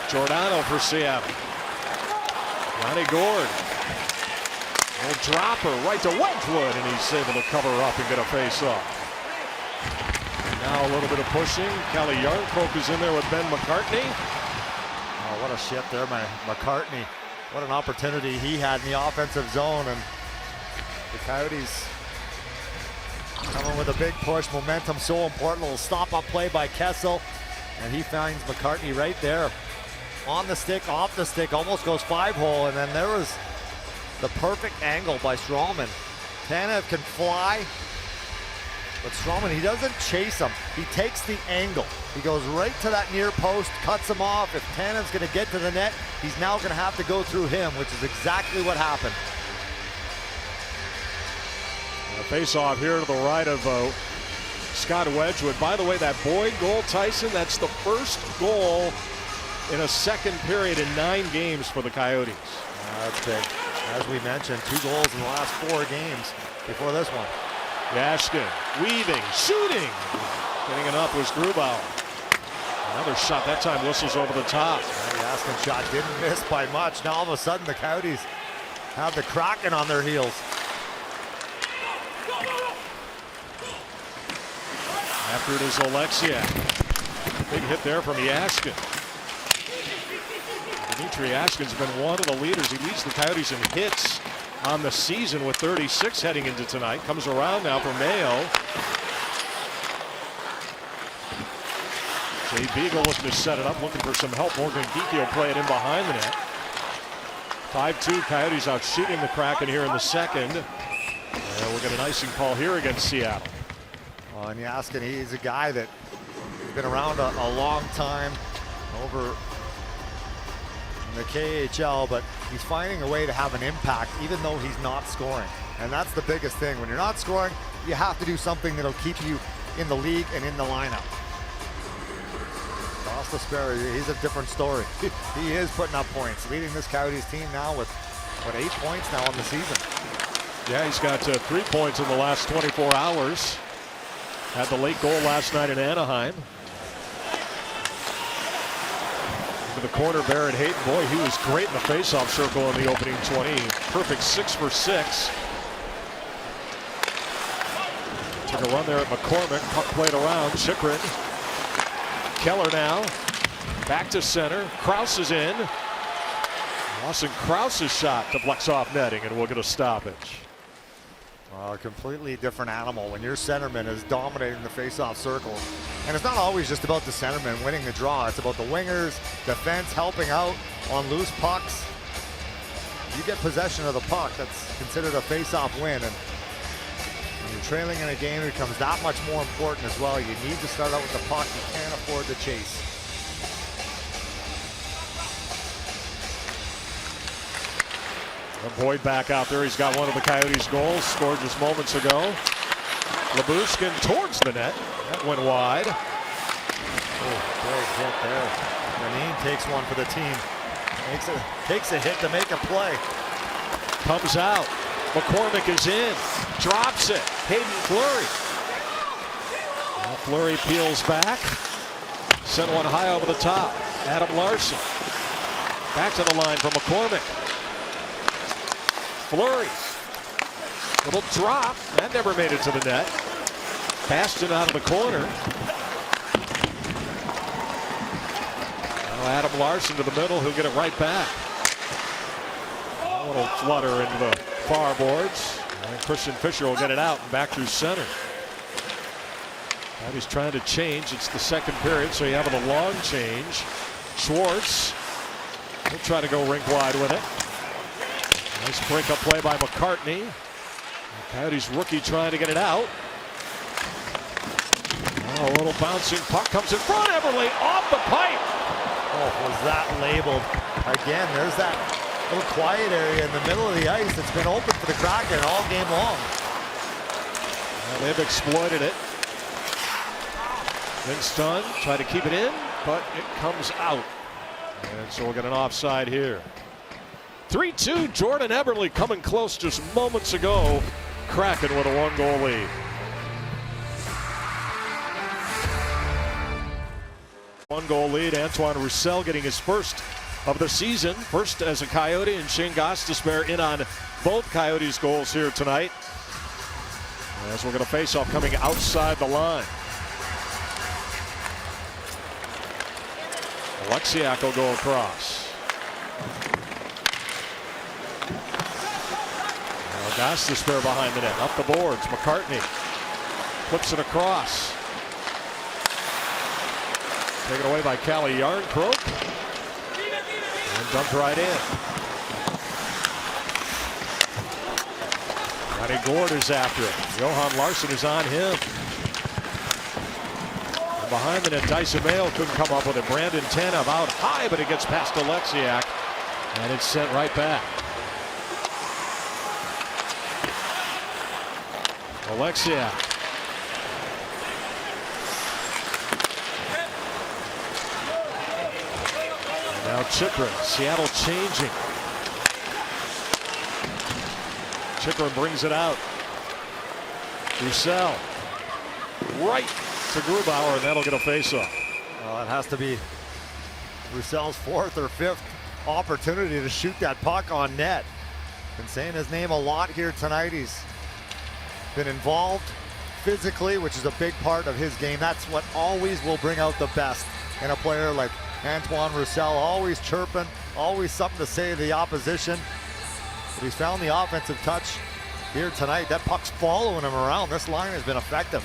Giordano for Seattle. Ronnie Gord. Little dropper right to Wedgwood, and he's able to cover up and get a face off. Now a little bit of pushing. Kelly Yarncroke is in there with Ben McCartney. Oh, what a shift there by McCartney. What an opportunity he had in the offensive zone, and the Coyotes coming with a big push. Momentum so important. A little stop-up play by Kessel, and he finds McCartney right there. On the stick, off the stick, almost goes 5-hole, and then there was the perfect angle by Strowman. Tanev can fly, but Strowman, he doesn't chase him. He takes the angle. He goes right to that near post, cuts him off. If Tanev's going to get to the net, he's now going to have to go through him, which is exactly what happened. A face-off here to the right of Scott Wedgwood. By the way, that Boyd goal, Tyson, that's the first goal in a second period in 9 games for the Coyotes. That's big. As we mentioned, 2 goals in the last 4 games before this one. Yashkin weaving, shooting. Getting it up was Grubauer. Another shot, that time whistles over the top. The Yashkin shot didn't miss by much. Now all of a sudden the Coyotes have the Kraken on their heels. After it is Oleksiak. Big hit there from Yashkin. Dmitry Yashkin's been one of the leaders. He leads the Coyotes in hits on the season with 36 heading into tonight. Comes around now for Mayo. Jay Beagle looking to set it up, looking for some help. Morgan Geekie will play it in behind the net. 5-2 Coyotes out shooting the Kraken here in the second. And we'll get an icing call here against Seattle. Well, and Yashkin, he's a guy that has been around a long time over the KHL, but he's finding a way to have an impact even though he's not scoring. And that's the biggest thing. When you're not scoring, you have to do something that'll keep you in the league and in the lineup. Gostisbehere, he's a different story. He is putting up points, leading this Coyotes team now with, what, 8 points now on the season. Yeah, he's got 3 points in the last 24 hours. Had the late goal last night in Anaheim. To the corner, Barrett Hayton. Boy, he was great in the faceoff circle in the opening 20. Perfect 6 for 6. Took a run there at McCormick. Puck played around. Chychrun. Keller now. Back to center. Krause is in. Lawson Krause's shot deflects off netting, and we'll get a stoppage. A completely different animal when your centerman is dominating the faceoff circle. And it's not always just about the centerman winning the draw. It's about the wingers, defense helping out on loose pucks. You get possession of the puck, that's considered a faceoff win. And when you're trailing in a game, it becomes that much more important as well. You need to start out with the puck. You can't afford to chase. Boyd back out there. He's got one of the Coyotes' goals scored just moments ago. Labushkin towards the net. That went wide. Oh, great hit there. Reneen takes one for the team. Takes a hit to make a play. Comes out. McCormick is in. Drops it. Hayden Fleury. Now Fleury peels back. Sent one high over the top. Adam Larson. Back to the line from McCormick. Fleury. Little drop. That never made it to the net. Bastion out of the corner. Now Adam Larson to the middle. He'll get it right back. A little flutter into the far boards. And Christian Fisher will get it out and back through center. Now he's trying to change. It's the second period, so you have a long change. Schwartz. He'll try to go rink wide with it. Nice break-up play by McCartney. Coyotes rookie trying to get it out. Oh, a little bouncing puck comes in front. Everly off the pipe. Oh, was that labeled? Again, there's that little quiet area in the middle of the ice that's been open for the Kraken all game long. Well, they've exploited it. Vince Dunn tried to keep it in, but it comes out. And so we'll get an offside here. 3-2, Jordan Eberle coming close just moments ago. Kraken with a 1-goal lead. One-goal lead. Antoine Roussel getting his first of the season. First as a Coyote, and Shane Gostisbehere in on both Coyotes goals here tonight. As we're going to face off coming outside the line. Alexiak will go across. Now Gostisbehere behind the net. Up the boards. McCartney flips it across. Taken away by Calle Yarncroke. And dumped right in. Johnny Gord is after it. Johan Larsson is on him. And behind the net, Dyson Mayo couldn't come up with it. Brandon Tanev out high, but it gets past Alexiak. And it's sent right back. Alexiak. Now Chikrin, Seattle changing. Chikrin brings it out. Roussel right to Grubauer, and that'll get a faceoff. Well, it has to be Roussel's fourth or fifth opportunity to shoot that puck on net. Been saying his name a lot here tonight. He's been involved physically, which is a big part of his game. That's what always will bring out the best in a player like Antoine Roussel. Always chirping, always something to say to the opposition. But he's found the offensive touch here tonight. That puck's following him around. This line has been effective.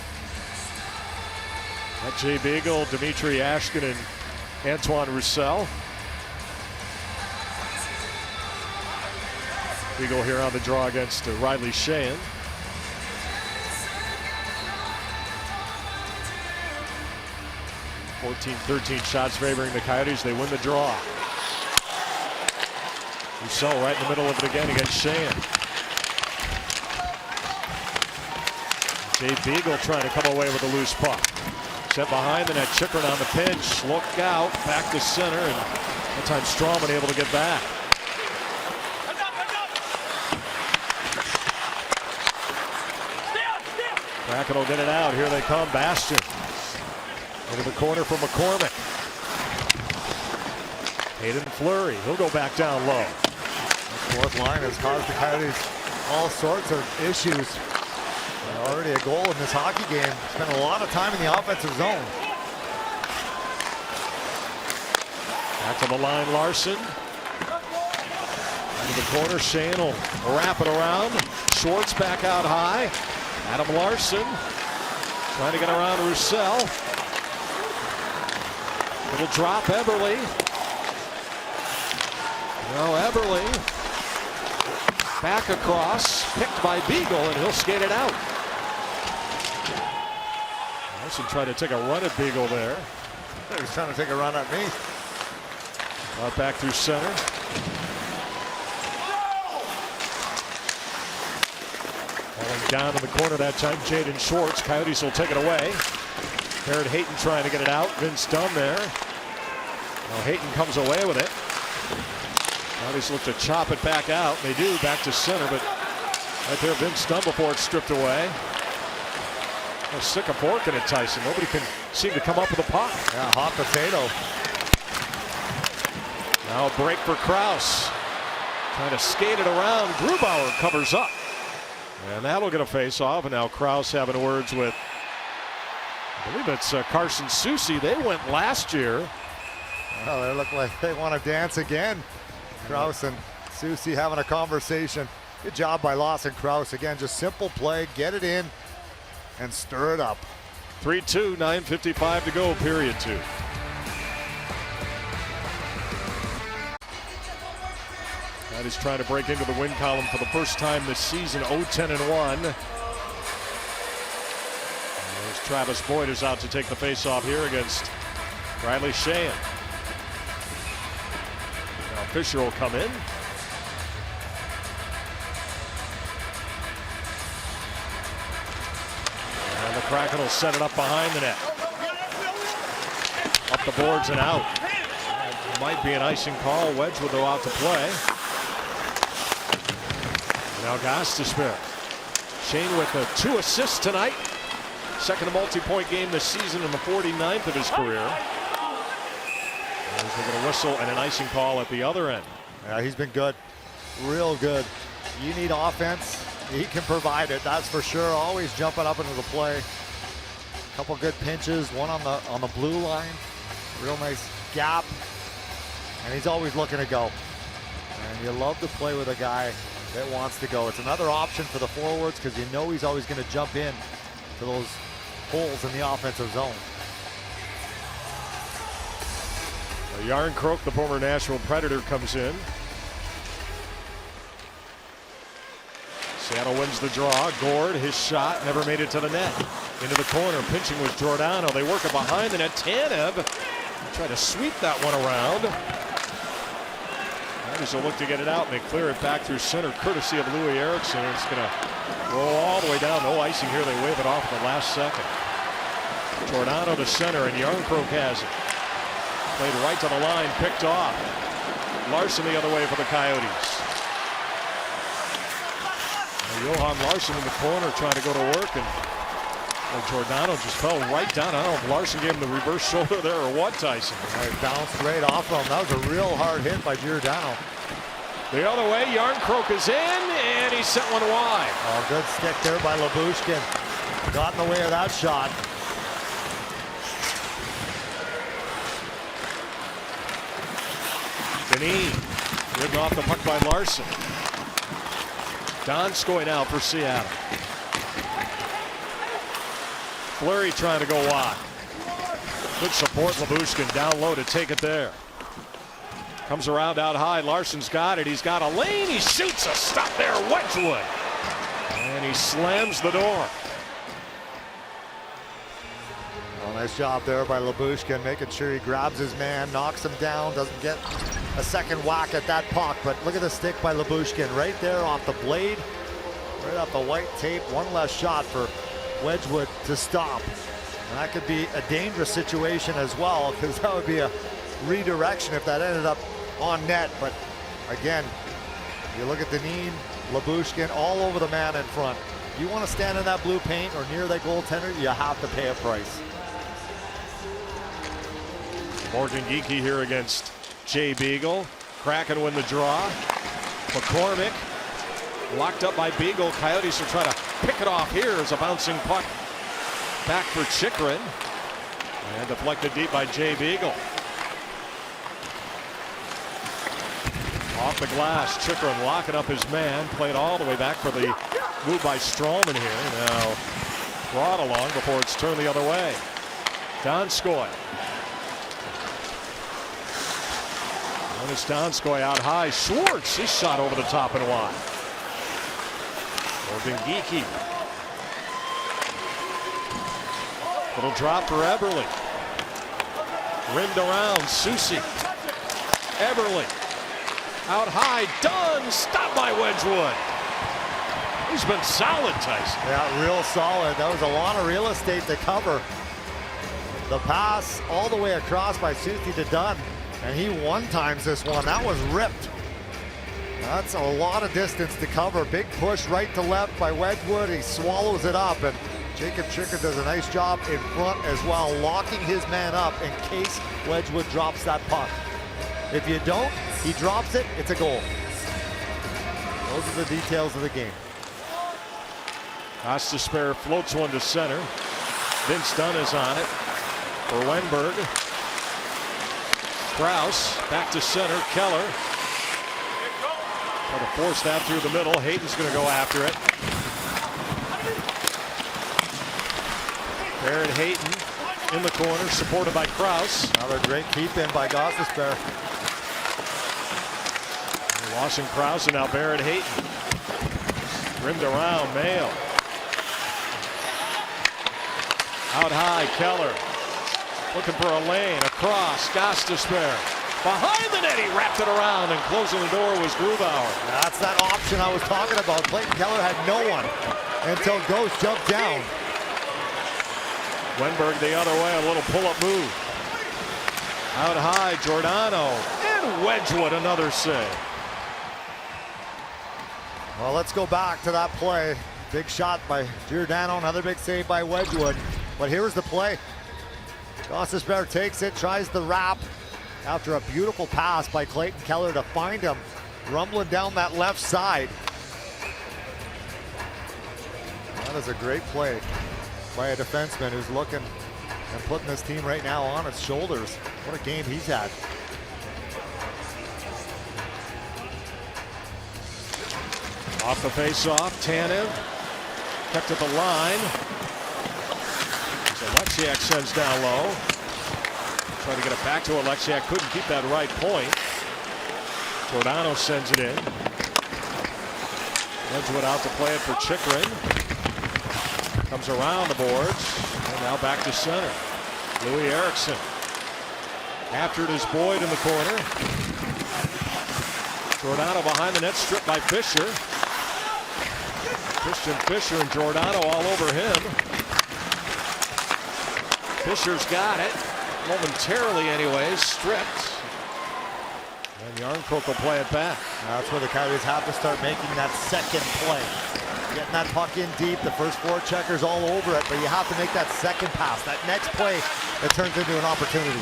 That Jay Beagle, Dmitry Ashkin, and Antoine Roussel. Beagle here on the draw against Riley Sheahan. 14-13 shots favoring the Coyotes. They win the draw. Roussel right in the middle of it again against Sheahan. Jay Beagle trying to come away with a loose puck. Set behind the net. Chikrin on the pinch. Look out. Back to center. And that time Strawman able to get back. Kraken will get it out. Here they come. Bastion. Into the corner for McCormick. Hayden Fleury. He'll go back down low. The fourth line has caused the Coyotes all sorts of issues. Already a goal in this hockey game. Spent a lot of time in the offensive zone. Back to the line, Larson. Into the corner, Sheahan will wrap it around. Schwartz back out high. Adam Larson trying to get around Roussel. Little drop, Eberle. Now Eberle back across, picked by Beagle, and he'll skate it out. Larson trying to take a run at Beagle there. He was trying to take a run at me. Brought back through center. Falling down in the corner that time, Jaden Schwartz. Coyotes will take it away. Jared Hayton trying to get it out. Vince Dunn there. Now Hayton comes away with it. Coyotes look to chop it back out. They do, back to center, but right there, Vince Dunn before it's stripped away. They'll stick a fork in it, Tyson. Nobody can seem to come up with a puck. Yeah, hot potato. Now a break for Kraus. Trying to skate it around. Grubauer covers up. And that'll get a face-off. And now Kraus having words with, I believe it's Carson Soucy. They went last year. Well, they look like they want to dance again. Kraus and Soucy having a conversation. Good job by Lawson Kraus. Again, just simple play. Get it in and stir it up. 3-2, 9:55 to go, period 2. That is trying to break into the win column for the first time this season, 0-10-1. There's Travis Boyd is out to take the faceoff here against Riley Sheahan. Now Fisher will come in. And the Kraken will set it up behind the net. Up the boards and out. That might be an icing call. Wedgwood though out to play. Now Gostisbehere. Shane with 2 assists tonight. Second multi-point game this season and the 49th of his career. There's a whistle and an icing call at the other end. Yeah, he's been good. Real good. You need offense. He can provide it, that's for sure. Always jumping up into the play. Couple good pinches, one on the blue line. Real nice gap. And he's always looking to go. And you love to play with a guy that wants to go. It's another option for the forwards because you know he's always going to jump in to those holes in the offensive zone. Yarncroke, the former Nashville Predator, comes in. Seattle wins the draw. Gord, his shot, never made it to the net. Into the corner, pinching with Giordano. They work it behind the net. Tanev try to sweep that one around. Riders will look to get it out, and they clear it back through center, courtesy of Louis Eriksson. It's going to roll all the way down. No icing here. They wave it off in the last second. Giordano to center, and Yarncroke has it. Played right to the line, picked off. Larson the other way for the Coyotes. Johan Larson in the corner trying to go to work, and Giordano just fell right down. I don't know if Larson gave him the reverse shoulder there or what, Tyson. It bounced right off him. That was a real hard hit by Giordano. The other way, Yarncroke is in, and he sent one wide. Oh, good stick there by Lyubushkin. Got in the way of that shot. Denis ridden off the puck by Larson. Donskoy now for Seattle. Fleury trying to go wide. Good support, Lyubushkin down low to take it there. Comes around out high. Larson's got it. He's got a lane. He shoots a stop there. Wedgwood. And he slams the door. Well, nice job there by Lyubushkin, making sure he grabs his man, knocks him down, doesn't get a second whack at that puck. But look at the stick by Lyubushkin right there off the blade, right off the white tape. One less shot for Wedgwood to stop. And that could be a dangerous situation as well, because that would be a redirection if that ended up on net. But again, you look at Denis, Lyubushkin all over the man in front. You want to stand in that blue paint or near that goaltender, you have to pay a price. Morgan Geekie here against Jay Beagle. Kraken win the draw. McCormick locked up by Beagle. Coyotes will try to pick it off here as a bouncing puck back for Chychrun. And deflected deep by Jay Beagle. Off the glass, Chychrun locking up his man. Played all the way back for the move by Stralman here. Now brought along before it's turned the other way. Donskoy. And it's Donskoy out high. Schwartz, his shot over the top and wide. Morgan Geekie. Little drop for Eberle. Rimmed around, Soucy. Eberle. Out high, Dunn, stopped by Wedgwood. He's been solid, Tyson. Yeah, real solid. That was a lot of real estate to cover. The pass all the way across by Soucy to Dunn. And he one-times this one. That was ripped. That's a lot of distance to cover. Big push right to left by Wedgwood. He swallows it up, and Jacob Chicker does a nice job in front as well, locking his man up in case Wedgwood drops that puck. If you don't, he drops it, it's a goal. Those are the details of the game. Gostisbehere floats one to center. Vince Dunn is on it for Wenberg. Krause back to center. Keller trying to force that through the middle. Hayden's going to go after it. Barrett Hayden in the corner, supported by Krause. Another great keep in by Gostisbehere. Lawson Krause and now Barrett Hayden. Rimmed around, Mayo. Out high, Keller. Looking for a lane, across, Gostisbehere. Behind the net, he wrapped it around, and closing the door was Grubauer. That's that option I was talking about. Clayton Keller had no one until Ghost jumped down. Wenberg the other way, a little pull-up move. Out high, Giordano, and Wedgwood another save. Well, let's go back to that play. Big shot by Giordano, another big save by Wedgwood. But here's the play. Gostisbehere takes it, tries the wrap after a beautiful pass by Clayton Keller to find him, rumbling down that left side. That is a great play by a defenseman who's looking and putting this team right now on its shoulders. What a game he's had. Off the face-off, Tanev kept at the line. So Alexiak sends down low. Trying to get it back to Alexiak, couldn't keep that right point. Giordano sends it in. Wedgwood out to play it for Chychrun. Comes around the boards, and now back to center. Louis Eriksson. After it is Boyd in the corner. Giordano behind the net, stripped by Fisher. Christian Fisher and Giordano all over him. Fisher's got it, momentarily anyways, stripped. And Yarncroke will play it back. That's where the Coyotes have to start making that second play. Getting that puck in deep, the first four checkers all over it, but you have to make that second pass, that next play that turns into an opportunity.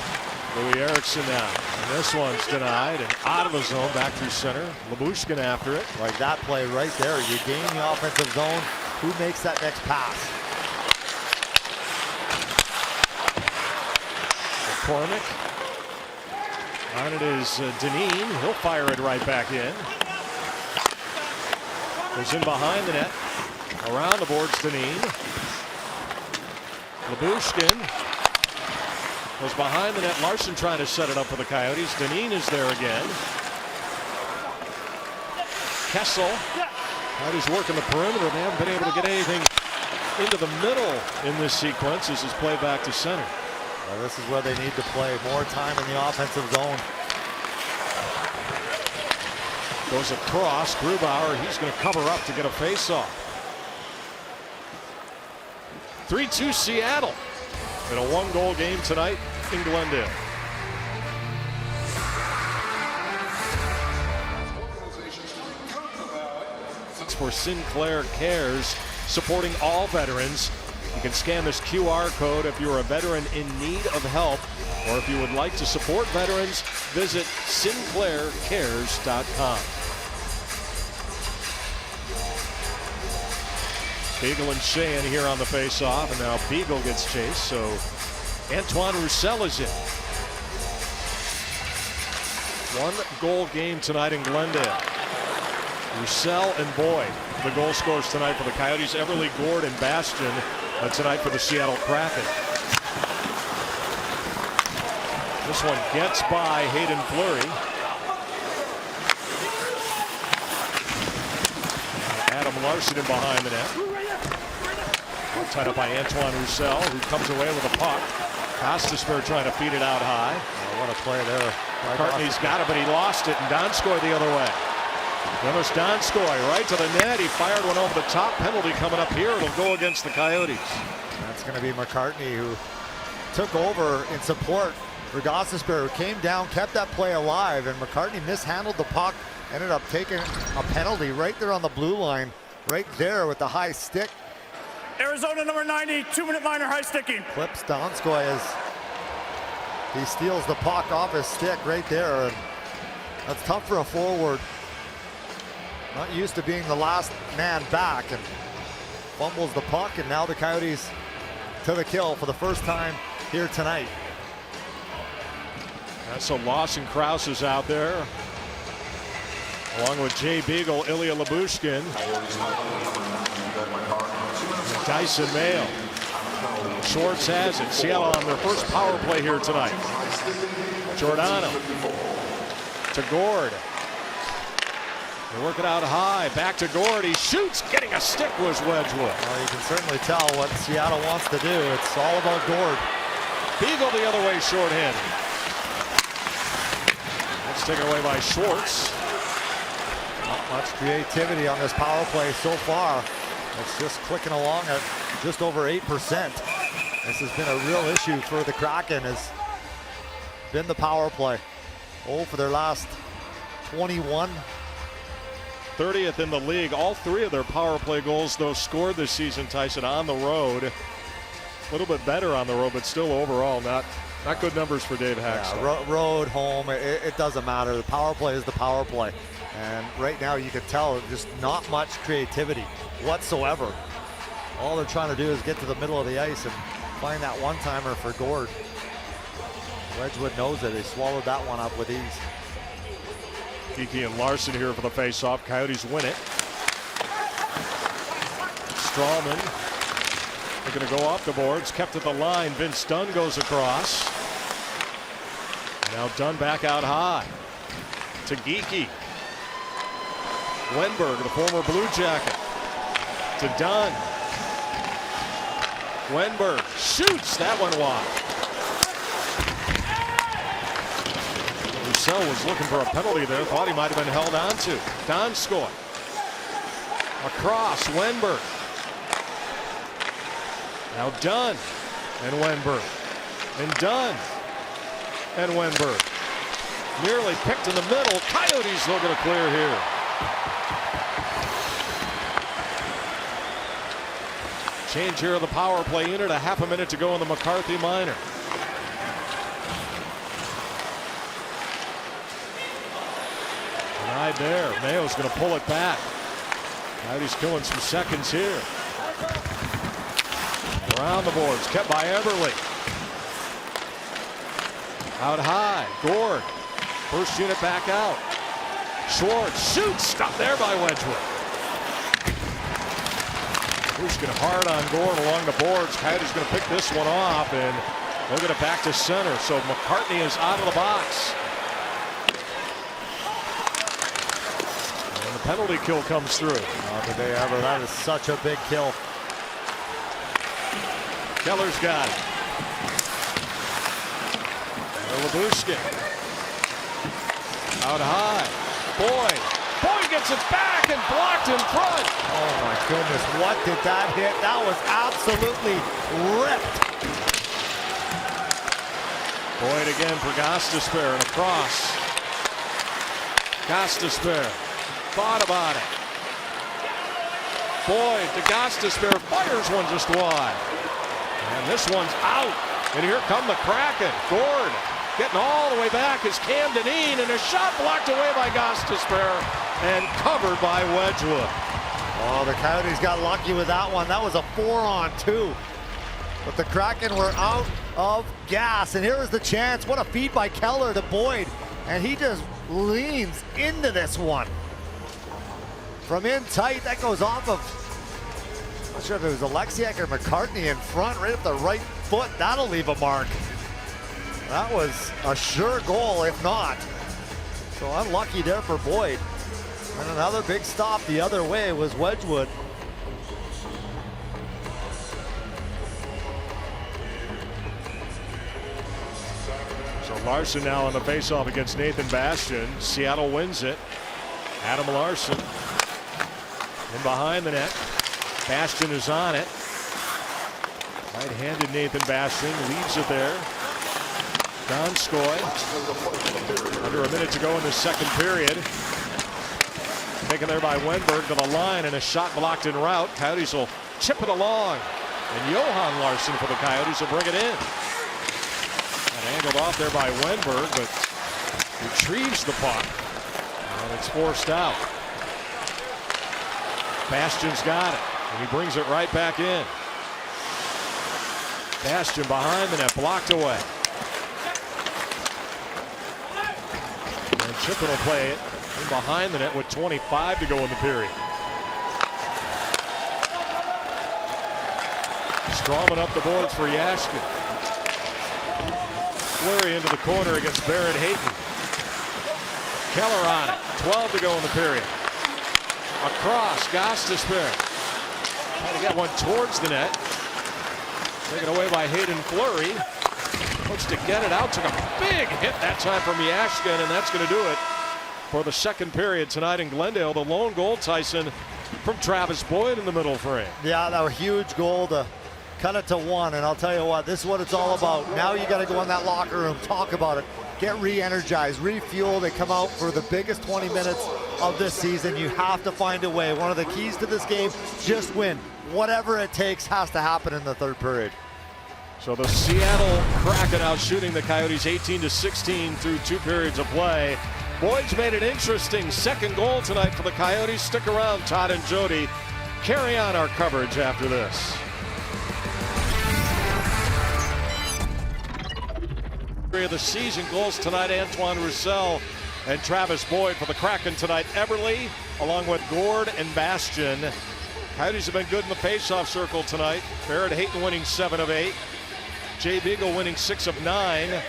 Louis Eriksson now, and this one's denied and out of the zone, back through center. Lyubushkin after it. Like that play right there, you gain the offensive zone. Who makes that next pass? McCormick. On it is Dineen. He'll fire it right back in. Goes in behind the net. Around the boards, Dineen. Lyubushkin was behind the net. Larson trying to set it up for the Coyotes. Dineen is there again. Kessel. Coyotes working the perimeter. They haven't been able to get anything into the middle in this sequence. This is play back to center. Well, this is where they need to play. More time in the offensive zone. Goes across. Grubauer. He's going to cover up to get a face-off. 3-2 Seattle in a one-goal game tonight in Glendale. It's for Sinclair Cares, supporting all veterans. You can scan this QR code if you're a veteran in need of help, or if you would like to support veterans, visit sinclaircares.com. Beagle and Sheehan here on the face-off, and now Beagle gets chased, so Antoine Roussel is in. One-goal game tonight in Glendale. Roussel and Boyd, the goal scorers tonight for the Coyotes. Everly, Gord, and Bastion tonight for the Seattle Kraken. This one gets by Hayden Fleury. Adam Larson in behind the net. Tied up by Antoine Roussel, who comes away with a puck. Gostisbehere trying to feed it out high. Oh, what a play there. McCartney's got it, but he lost it, and Donskoy the other way. Notice Donskoy right to the net. He fired one over the top. Penalty coming up here. It'll go against the Coyotes. That's going to be McCartney, who took over in support for Gostisbehere, who came down, kept that play alive, and McCartney mishandled the puck ended up taking a penalty right there on the blue line, right there with the high stick. Arizona number 90, 2-minute minor high sticking. Clips Donskoy as he steals the puck off his stick right there. And that's tough for a forward. Not used to being the last man back, and fumbles the puck, and now the Coyotes to the kill for the first time here tonight. So Lawson Krause is out there, along with Jay Beagle, Ilya Lyubushkin, Dyson Mayo. Schwartz has it. Seattle on their first power play here tonight. Giordano to Gord. They work it out high. Back to Gord. He shoots. Getting a stick was Wedgwood. Well, you can certainly tell what Seattle wants to do. It's all about Gord. Beagle the other way, shorthanded. That's taken away by Schwartz. Not much creativity on this power play so far. It's just clicking along at just over 8%. This has been a real issue for the Kraken, has been the power play. Oh, for their last 21. 30th in the league. All three of their power play goals, though, scored this season, Tyson, on the road. A little bit better on the road, but still overall not good numbers for Dave Hackstall. Yeah, road, home, it doesn't matter. The power play is the power play. And right now you can tell just not much creativity whatsoever. All they're trying to do is get to the middle of the ice and find that one-timer for Gord. Wedgwood knows it. He swallowed that one up with ease. Kiki and Larson here for the face-off. Coyotes win it. Strawman, they're going to go off the boards. Kept at the line. Vince Dunn goes across. Now Dunn back out high to Geekie. Wenberg, the former Blue Jacket, to Dunn. Wenberg shoots that one wide. Roussel was looking for a penalty there. Thought he might have been held on to. Donskoy. Across, Wenberg. Now Dunn and Wenberg. And Dunn and Wenberg. Nearly picked in the middle. Coyotes looking to clear here. Change here of the power play unit. A half a minute to go in the McCarthy minor. Denied there. Mayo's going to pull it back. Coyotes killing some seconds here. Around the boards, kept by Eberle. Out high, Gord. First unit back out. Schwartz shoots, stopped there by Wedgwood. Pushkin hard on Gord along the boards. Coyotes going to pick this one off, and they'll get it back to center. So McCartney is out of the box. And the penalty kill comes through. Not the day ever. That is such a big kill. Keller's got it. Lyubushkin. Out high. Boyd gets it back and blocked in front. Oh my goodness, what did that hit? That was absolutely ripped. Boyd again for Gostisbehere and across. Gostisbehere thought about it. Boyd to Gostisbehere, fires one just wide. And this one's out. And here come the Kraken. Gord getting all the way back is Cam Dineen, and a shot blocked away by Gostisbehere and covered by Wedgwood. Oh, the Coyotes got lucky with that one. That was a 4-on-2. But the Kraken were out of gas. And here is the chance. What a feed by Keller to Boyd. And he just leans into this one. From in tight, that goes off of, I'm not sure if it was Alexiak or McCartney in front, right up the right foot. That'll leave a mark. That was a sure goal, if not. So unlucky there for Boyd. And another big stop the other way was Wedgwood. So Larson now on the faceoff against Nathan Bastian. Seattle wins it. Adam Larson in behind the net. Bastian is on it. Right-handed Nathan Bastian leaves it there. Donskoy. Under a minute to go in the second period. Taken there by Wenberg to the line, and a shot blocked en route. Coyotes will chip it along. And Johan Larsson for the Coyotes will bring it in. And angled off there by Wenberg, but retrieves the puck. And it's forced out. Bastian's got it, and he brings it right back in. Bastian behind the net, blocked away. And Chippen will play it in behind the net with 25 to go in the period. Strawman up the boards for Yashkin. Fleury into the corner against Barrett Hayton. Keller on it. 12 to go in the period. Across, Gostisbehere. Trying to get one towards the net. Taken away by Hayden Fleury. Looks to get it out. Took a big hit that time from Yashkin, and that's going to do it for the second period tonight in Glendale. The lone goal, Tyson, from Travis Boyd in the middle frame. Yeah, that was a huge goal to cut it to 1, and I'll tell you what, this is what it's all about. Now you got to go in that locker room, talk about it, get re-energized, refueled, and come out for the biggest 20 minutes of this season. You have to find a way. One of the keys to this game, just win. Whatever it takes has to happen in the third period. So the Seattle Kraken out shooting the Coyotes 18-16 through 2 periods of play. Boyd's made an interesting second goal tonight for the Coyotes. Stick around, Todd and Jody. Carry on our coverage after this. Of the season goals tonight, Antoine Roussel and Travis Boyd. For the Kraken tonight, Eberle along with Gord and Bastian. Coyotes have been good in the faceoff circle tonight. Barrett Hayton winning 7 of 8. Jay Beagle winning 6 of 9.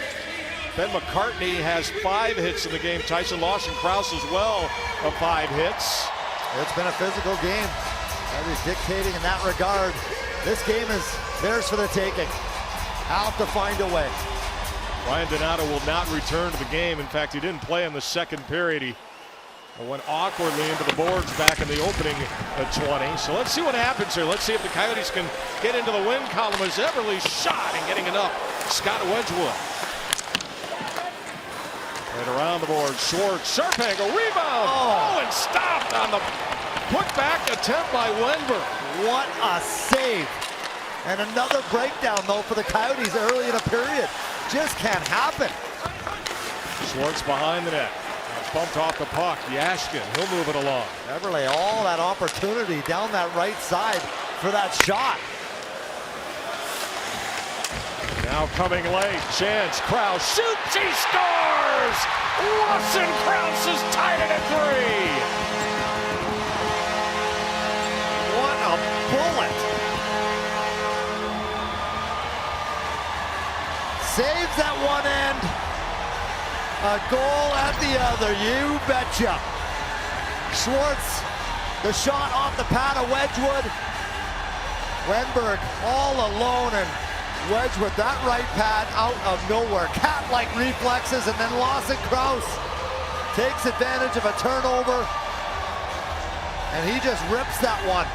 Ben McCartney has 5 hits in the game. Tyson Lawson-Krause as well of 5 hits. It's been a physical game. Coyotes dictating in that regard. This game is theirs for the taking. Have to find a way. Ryan Donato will not return to the game. In fact, he didn't play in the second period. He went awkwardly into the boards back in the opening 20. So let's see what happens here. Let's see if the Coyotes can get into the win column as Eberle's shot and getting enough. Scott Wedgwood. Right around the board. Schwartz, sharp angle, rebound. Oh, and stopped on the put-back attempt by Wenberg. What a save. And another breakdown, though, for the Coyotes early in the period. Just can't happen. Schwartz behind the net. Bumped off the puck. Yashkin, he'll move it along. Eberle, all that opportunity down that right side for that shot. Now coming late. Chance. Krause shoots. He scores! Lawson-Krause has tied it at 3. What a bullet. Saves at one end, a goal at the other, you betcha. Schwartz, the shot off the pad of Wedgwood. Wenberg all alone, and Wedgwood, that right pad out of nowhere. Cat-like reflexes, and then Lawson-Krause takes advantage of a turnover, and he just rips that one.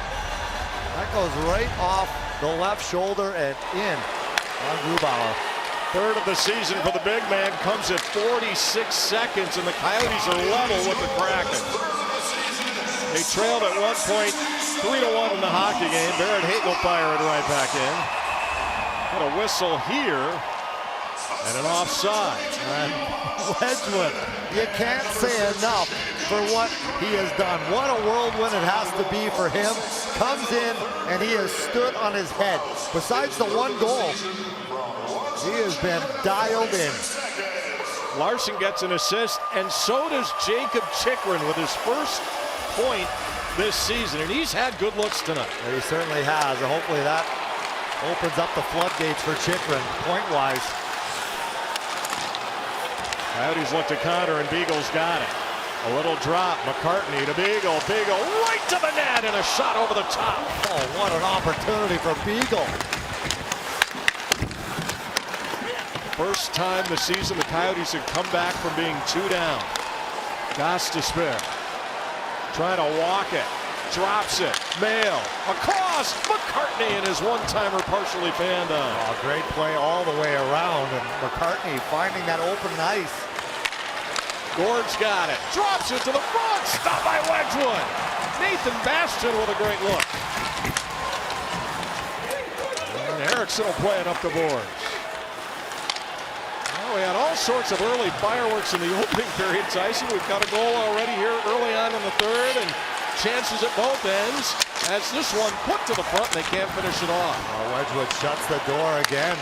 That goes right off the left shoulder and in on Grubauer. Third of the season for the big man comes at 46 seconds, and the Coyotes are level with the Kraken. They trailed at one point 3-1 in the hockey game. Barrett Hayton will fire it right back in. Got a whistle here and an offside. And Wedgwood, you can't say enough for what he has done. What a whirlwind it has to be for him. Comes in and he has stood on his head. Besides the one goal, he has been dialed in. Larsson gets an assist, and so does Jacob Chychrun with his first point this season, and he's had good looks tonight. He certainly has, and hopefully that opens up the floodgates for Chychrun, point-wise. Coyotes look to counter, and Beagle's got it. A little drop, McCartney to Beagle, Beagle right to the net, and a shot over the top. Oh, what an opportunity for Beagle. First time this season the Coyotes have come back from being 2 down. Gostisbehere trying to walk it, drops it, Mail, across, McCartney and his one-timer partially fanned on. Oh, great play all the way around, and McCartney finding that open ice. Gord's got it. Drops it to the front. Stopped by Wedgwood. Nathan Bastian with a great look. And Erickson will play it up the boards. Well, we had all sorts of early fireworks in the opening period, Tyson. We've got a goal already here early on in the third, and chances at both ends as this one put to the front and they can't finish it off. Wedgwood shuts the door again.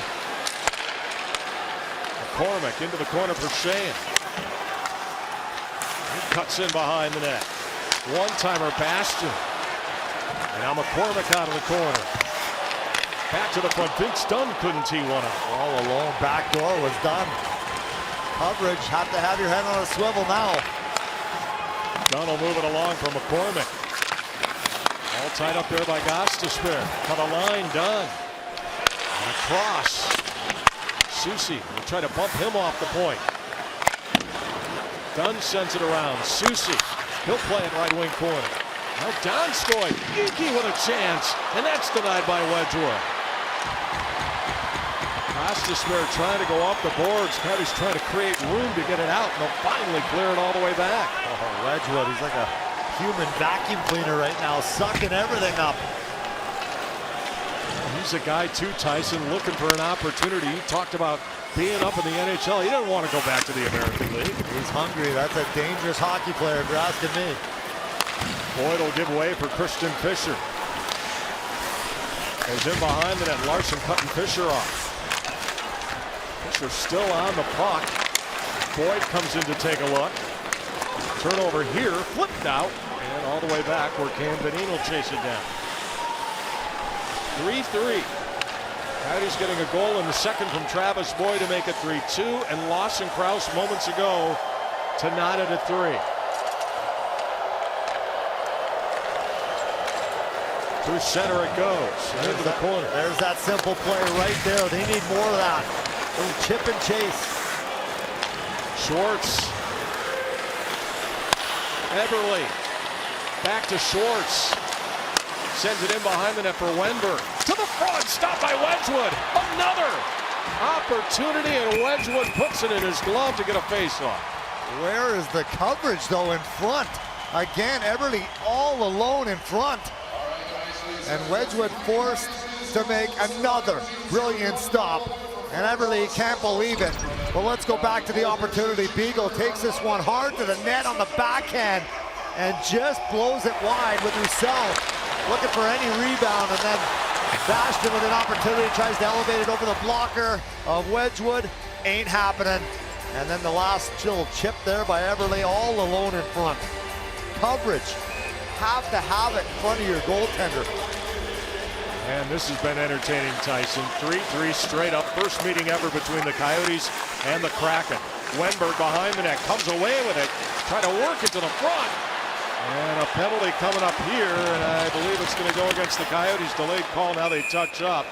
McCormick into the corner for Shane. He cuts in behind the net. One-timer Bastian. And now McCormick out of the corner. Back to the front. Vince Dunn couldn't tee one up. All alone. Back door was done. Coverage. Have to have your head on a swivel now. Dunn will move it along for McCormick. All tied up there by Gostisbehere. Cut a line, Dunn. And across. Susi will try to bump him off the point. Dunn sends it around. Susi. He'll play it right wing corner. Now Donskoy. Geeky with a chance. And that's denied by Wedgwood. Gostisbehere trying to go off the boards. Coyotes trying to create room to get it out. And they'll finally clear it all the way back. Oh, Wedgwood, he's like a human vacuum cleaner right now, sucking everything up. He's a guy too, Tyson, looking for an opportunity. He talked about being up in the NHL. He didn't want to go back to the American League. He's hungry. That's a dangerous hockey player, if you're asking me. Boyd will give way for Christian Fischer. Goes in behind the net. Larson cutting Fischer off. Fischer still on the puck. Boyd comes in to take a look. Turnover here, flipped out, and all the way back where Cam Benin will chase it down. 3-3. Coyotes getting a goal in the second from Travis Boyd to make it 3-2, and Lawson Crouse moments ago to knot it at 3. Through center it goes, and into the corner. There's that simple play right there. They need more of that. A little chip and chase. Schwartz. Eberle. Back to Schwartz. Sends it in behind the net for Wenberg. To the front, stopped by Wedgwood. Another opportunity, and Wedgwood puts it in his glove to get a faceoff. Where is the coverage, though, in front? Again, Eberle all alone in front. And Wedgwood forced to make another brilliant stop. And Eberle can't believe it. But let's go back to the opportunity. Beagle takes this one hard to the net on the backhand and just blows it wide with Roussel looking for any rebound, and then Bastian with an opportunity tries to elevate it over the blocker of Wedgwood. Ain't happening. And then the last little chip there by Eberle, all alone in front. Coverage. Have to have it in front of your goaltender. And this has been entertaining, Tyson. 3-3 straight up. First meeting ever between the Coyotes and the Kraken. Wenberg behind the net, comes away with it. Try to work it to the front. And a penalty coming up here, and I believe it's going to go against the Coyotes. Delayed call, now they touch up.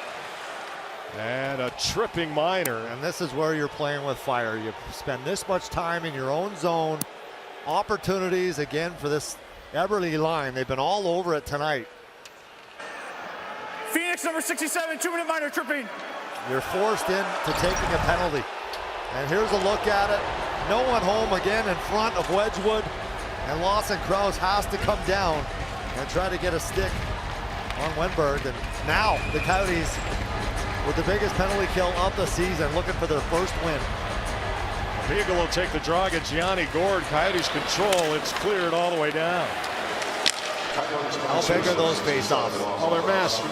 And a tripping minor. And this is where you're playing with fire. You spend this much time in your own zone. Opportunities again for this Eberle line. They've been all over it tonight. Phoenix number 67, 2-minute minor tripping. You're forced into taking a penalty. And here's a look at it. No one home again in front of Wedgwood. And Lawson Crouse has to come down and try to get a stick on Wenberg. And now the Coyotes with the biggest penalty kill of the season, looking for their first win. Beagle will take the draw against Yanni Gord. Coyotes control. It's cleared all the way down. How big are those face-offs? Oh, they're massive.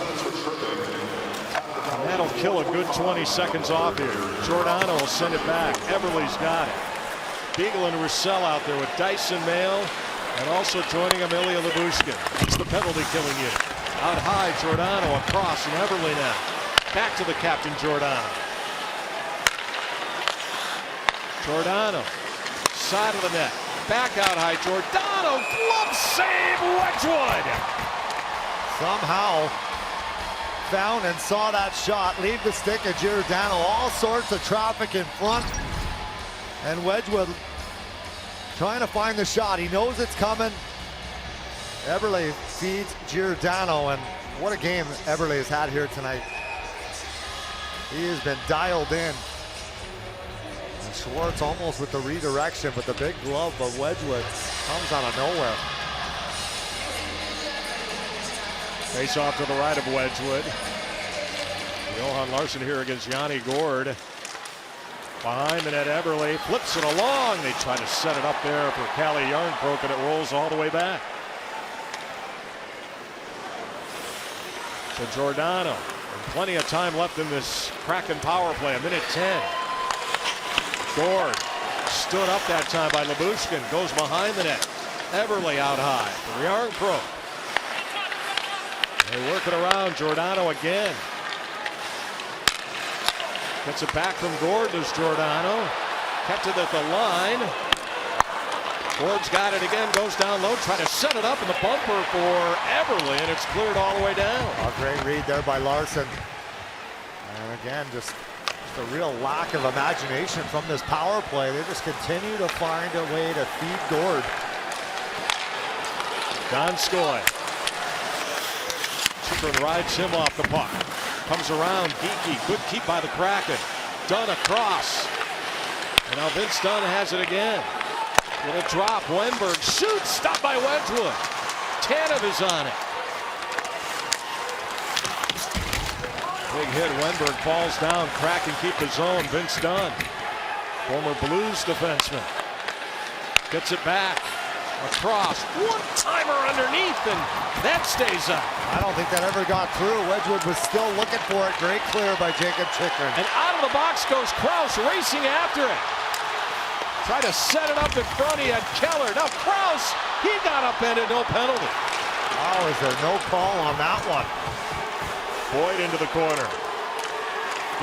And that'll kill a good 20 seconds off here. Giordano will send it back. Eberle's got it. Beagle and Roussel out there with Dyson Mail, and also joining him, Ilya Lyubushkin. It's the penalty killing unit. Out high, Giordano across, and Eberle now. Back to the captain, Giordano. Giordano, side of the net. Back out high, Giordano, glove save, Wedgwood! Somehow found and saw that shot, leave the stick of Giordano. All sorts of traffic in front. And Wedgwood trying to find the shot. He knows it's coming. Eberle feeds Giordano, and what a game Eberle has had here tonight. He has been dialed in. Schwartz almost with the redirection, but the big glove by Wedgwood comes out of nowhere. Face off to the right of Wedgwood. Johan Larsson here against Yanni Gord. Behind the net, Eberle flips it along. They try to set it up there for Calle Jarnkrok, and it rolls all the way back. To Giordano. And plenty of time left in this Kraken power play. A minute 10. Gord stood up that time by Lyubushkin. Goes behind the net. Eberle out high for Jarnkrok. They work it around. Giordano again. Gets it back from Gord. There's Giordano. Kept it at the line. Gord's got it again. Goes down low. Trying to set it up in the bumper for Eberle, and it's cleared all the way down. A great read there by Larsson. And again, just a real lack of imagination from this power play. They just continue to find a way to feed Gord. Donskoy. Chipper rides him off the puck. Comes around. Geeky. Good keep by the Kraken. Dunn across. And now Vince Dunn has it again. Little drop. Wenberg shoots. Stopped by Wedgwood. Tanev is on it. Big hit. Wenberg falls down. Kraken keep the zone. Vince Dunn, former Blues defenseman, gets it back. Across. One-timer underneath, and that stays up. I don't think that ever got through. Wedgwood was still looking for it. Great clear by Jacob Chychrun. And out of the box goes Krause, racing after it. Try to set it up in front. He had Keller. Now Krause, he got upended. No penalty. Oh, is there no call on that one? Boyd into the corner.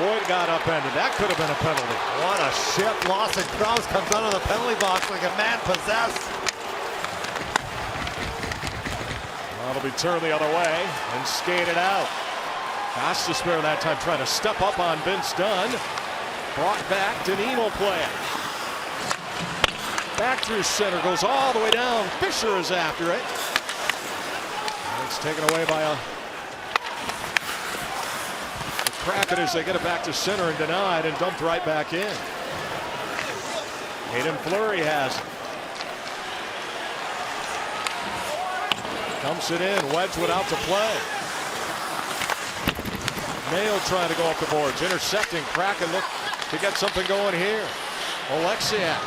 Boyd got upended. That could have been a penalty. What a ship. Lawson Krause comes out of the penalty box like a man possessed. It'll be turned the other way and skated out. Fast to spare that time, trying to step up on Vince Dunn. Brought back. Dineen will play it. Back through center, goes all the way down. Fisher is after it. And it's taken away by the Kraken as they get it back to center and denied and dumped right back in. Hayden Fleury has it. Dumps it in. Wedgwood out to play. Mayo trying to go up the boards. Intercepting. Kraken look to get something going here. Oleksiak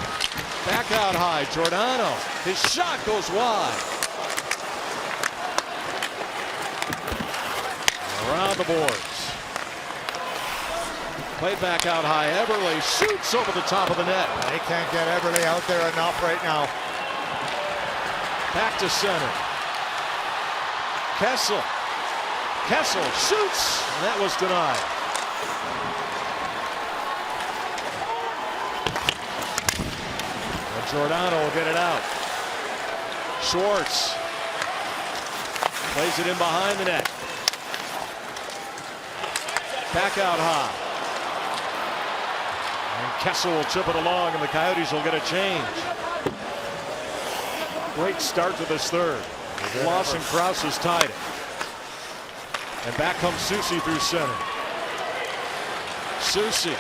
back out high. Giordano. His shot goes wide. Around the boards. Played back out high. Eberle shoots over the top of the net. They can't get Eberle out there enough right now. Back to center. Kessel shoots, and that was denied. And Giordano will get it out. Schwartz plays it in behind the net. Back out high. And Kessel will chip it along, and the Coyotes will get a change. Great start to this third. Lawson Krause has tied it. And back comes Soucy through center. Soucy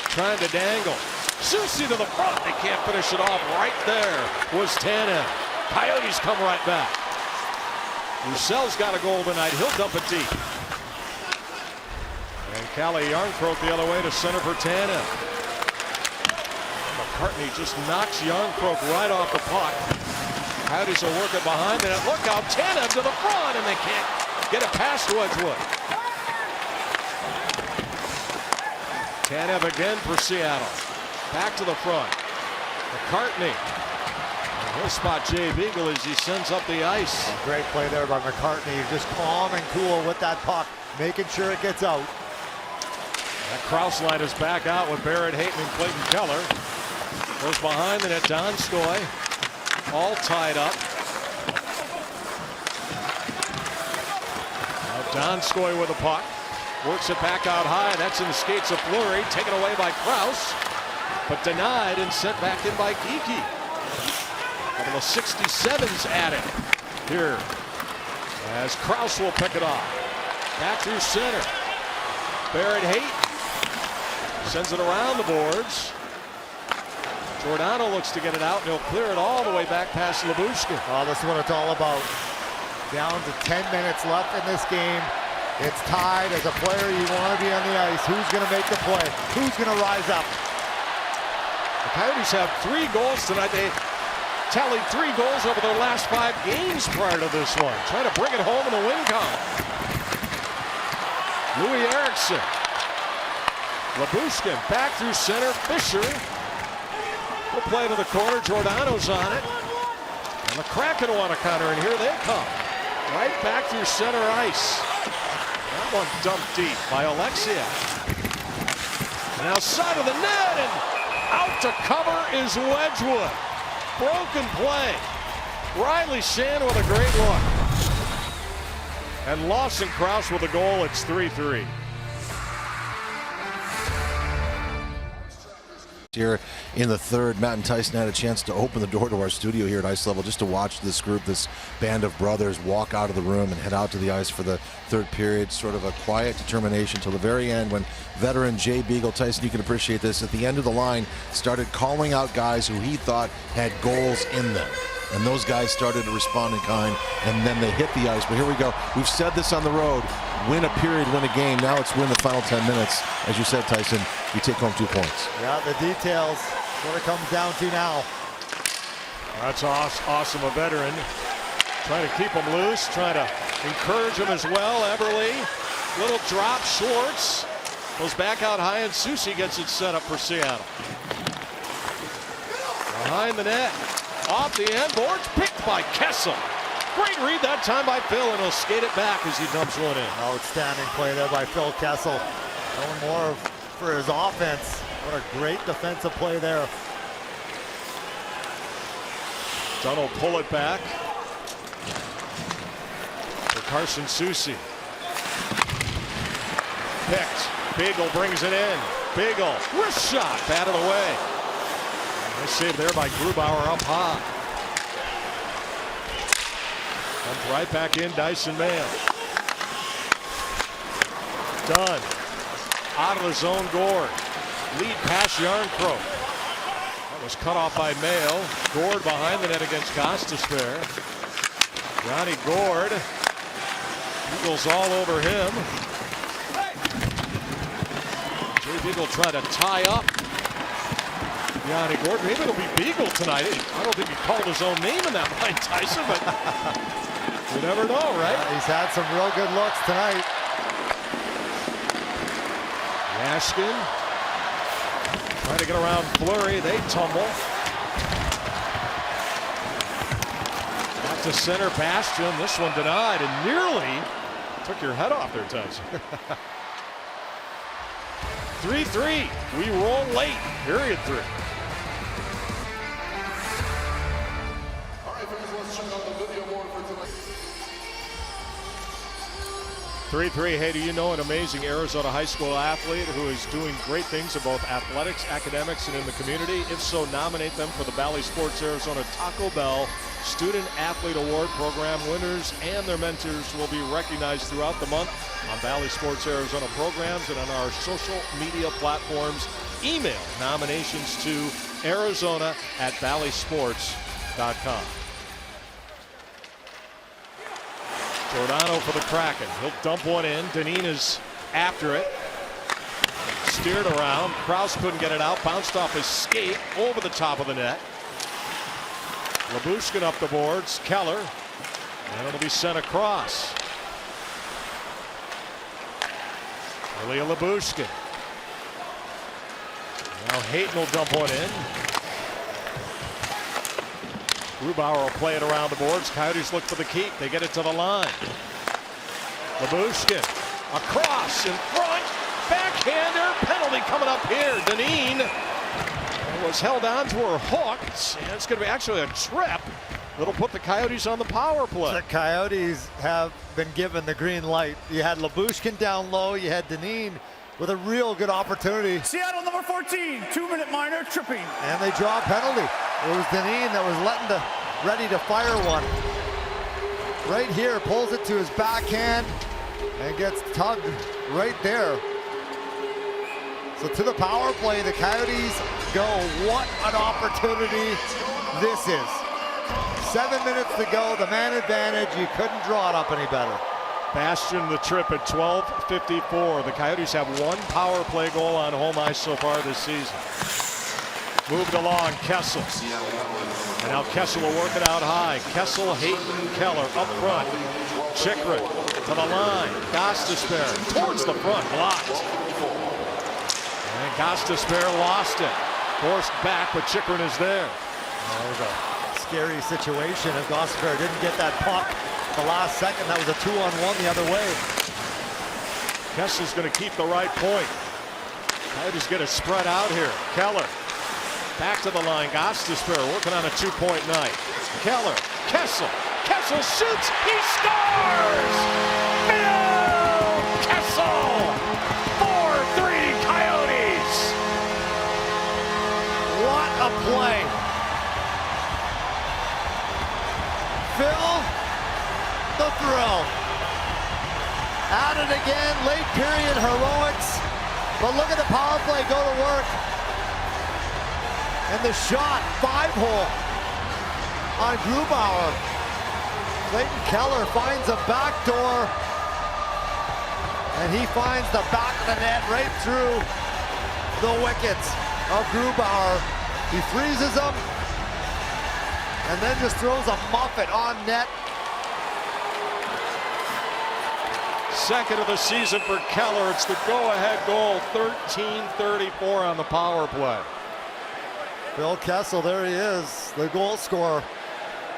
trying to dangle. Soucy to the front. They can't finish it off. Right there was Tanev. Coyotes come right back. Roussel's got a goal tonight. He'll dump it deep. And Calle Jarnkrok the other way to center for Tanev. McCartney just knocks Jarnkrok right off the puck. Coyotes will work it behind the net. Look out, Tanev to the front, and they can't get it past Wedgwood. Tanev again for Seattle. Back to the front. McCartney. And he'll spot Jay Beagle as he sends up the ice. A great play there by McCartney. Just calm and cool with that puck, making sure it gets out. That Krause line is back out with Barrett Hayton and Clayton Keller. Goes behind the net, Donskoy. All tied up. Now Donskoy with the puck. Works it back out high. That's in the skates of Fleury. Taken away by Krause. But denied and sent back in by Geeky. Couple of 67s at it here. As Krause will pick it off. Back through center. Barrett Hayton sends it around the boards. Giordano looks to get it out, and he'll clear it all the way back past Lyubushkin. Oh, this is what it's all about. Down to 10 minutes left in this game. It's tied. As a player, you want to be on the ice. Who's going to make the play? Who's going to rise up? The Coyotes have 3 goals tonight. They tallied 3 goals over their last 5 games prior to this one. Trying to bring it home in the win column. Louis Eriksson. Lyubushkin back through center. Fisher will play to the corner. Giordano's on it. And the Kraken want to counter, and here they come. Right back through center ice. That one dumped deep by Alexia. And outside of the net, and out to cover is Wedgwood. Broken play. Riley Sand with a great look. And Lawson Krause with a goal. It's 3-3. Here in the third, Matt and Tyson had a chance to open the door to our studio here at Ice Level just to watch this group, this band of brothers, walk out of the room and head out to the ice for the third period. Sort of a quiet determination till the very end when veteran Jay Beagle, Tyson, you can appreciate this, at the end of the line started calling out guys who he thought had goals in them. And those guys started to respond in kind, and then they hit the ice. But here we go. We've said this on the road. Win a period, win a game. Now it's win the final 10 minutes. As you said, Tyson, you take home 2 points. Yeah, the details, what it comes down to now. That's awesome, a veteran. Trying to keep him loose, trying to encourage him as well. Eberle, little drop, Schwartz goes back out high, and Susie gets it set up for Seattle. Behind the net, off the end boards, picked by Kessel. Great read that time by Phil, and he'll skate it back as he dumps one in. Outstanding play there by Phil Kessel. Going more for his offense. What a great defensive play there. Dunn will pull it back for Carson Soucy. Picked. Beagle brings it in. Beagle, wrist shot, batted away. Nice save there by Grubauer up high. Comes right back in, Dyson Mayo. Dunn. Out of the zone, Gord. Lead pass, Yarncroke. That was cut off by Mayo. Gord behind the net against Gostisbehere. Johnny Gord. Eagles all over him. Jay Beagle trying to tie up Johnny Gord. Maybe it'll be Beagle tonight. I don't think he called his own name in that line, Tyson, but you never know, right? Yeah, he's had some real good looks tonight. Yashkin trying to get around Fleury. They tumble. Back to center, Bastian. This one denied and nearly took your head off there, Tyson. 3-3. We roll late. Period 3. 3-3. Hey, do you know an amazing Arizona high school athlete who is doing great things in both athletics, academics, and in the community? If so, nominate them for the Valley Sports Arizona Taco Bell Student Athlete Award Program. Winners and their mentors will be recognized throughout the month on Valley Sports Arizona programs and on our social media platforms. Email nominations to arizona@valleysports.com. Giordano for the Kraken. He'll dump one in. Dineen is after it. Steered around. Krause couldn't get it out. Bounced off his skate over the top of the net. Lyubushkin up the boards. Keller. And it'll be sent across. Ilya Lyubushkin. Now Hayton will dump one in. Grubauer will play it around the boards. Coyotes look for the keep. They get it to the line. Lyubushkin across in front. Backhander. Penalty coming up here. Dineen was held on to her hook. And it's going to be actually a trip that'll put the Coyotes on the power play. The Coyotes have been given the green light. You had Lyubushkin down low. You had Dineen with a real good opportunity. Seattle number 14, 2-minute minor, tripping. And they draw a penalty. It was Dineen that was ready to fire one. Right here, pulls it to his backhand and gets tugged right there. So to the power play, the Coyotes go. What an opportunity this is. 7 minutes to go, the man advantage. You couldn't draw it up any better. Bastion the trip at 12:54. The Coyotes have one power play goal on home ice so far this season. Moved along, Kessel. And now Kessel will work it out high. Kessel, Hayton, Keller up front. Chikrin to the line. Gostisbehere towards the front, blocked. And Gostisbehere lost it. Forced back, but Chikrin is there. That was a scary situation if Gostisbehere didn't get that puck the last second. That was a 2-on-1 the other way. Kessel's going to keep the right point. Coyotes get it spread out here. Keller back to the line. Gostisbehere working on a 2-point night. Keller, Kessel. Kessel shoots. He scores! Phil Kessel! 4-3 Coyotes! What a play! Phil, the thrill. At it again, late period heroics. But look at the power play go to work. And the shot, 5-hole on Grubauer. Clayton Keller finds a backdoor. And he finds the back of the net right through the wickets of Grubauer. He freezes them. And then just throws a muffet on net. Second of the season for Keller. It's the go-ahead goal. 13:34 on the power play. Phil Kessel, there he is, the goal scorer.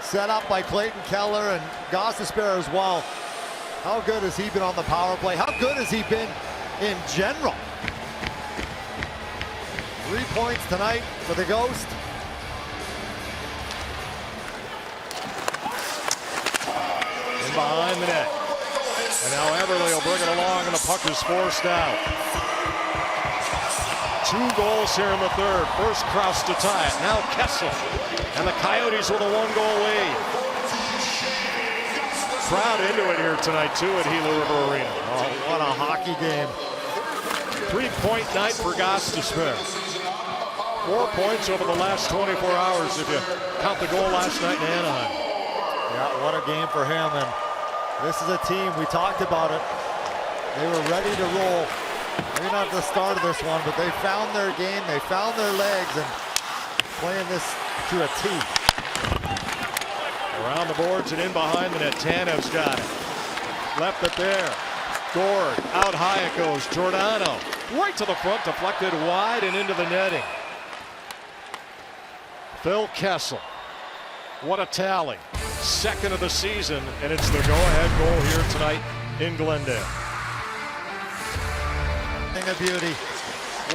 Set up by Clayton Keller and Gostisbehere as well. How good has he been on the power play? How good has he been in general? 3 points tonight for the Ghost. In behind the net. And now Everly will bring it along and the puck is forced out. 2 goals here in the third. First Krause to tie it. Now Kessel. And the Coyotes with a 1-goal lead. Crowd into it here tonight too at Gila River Arena. Oh, what a hockey game. 3-point night for Gostisbehere. 4 points over the last 24 hours if you count the goal last night in Anaheim. Yeah, what a game for him. And this is a team, we talked about it. They were ready to roll. Maybe not the start of this one, but they found their game, they found their legs, and playing this to a T. Around the boards and in behind the net. Tanev's got it. Left it there. Gord, out high it goes. Giordano, right to the front, deflected wide and into the netting. Phil Kessel. What a tally. Second of the season, and it's the go-ahead goal here tonight in Glendale. Thing of beauty.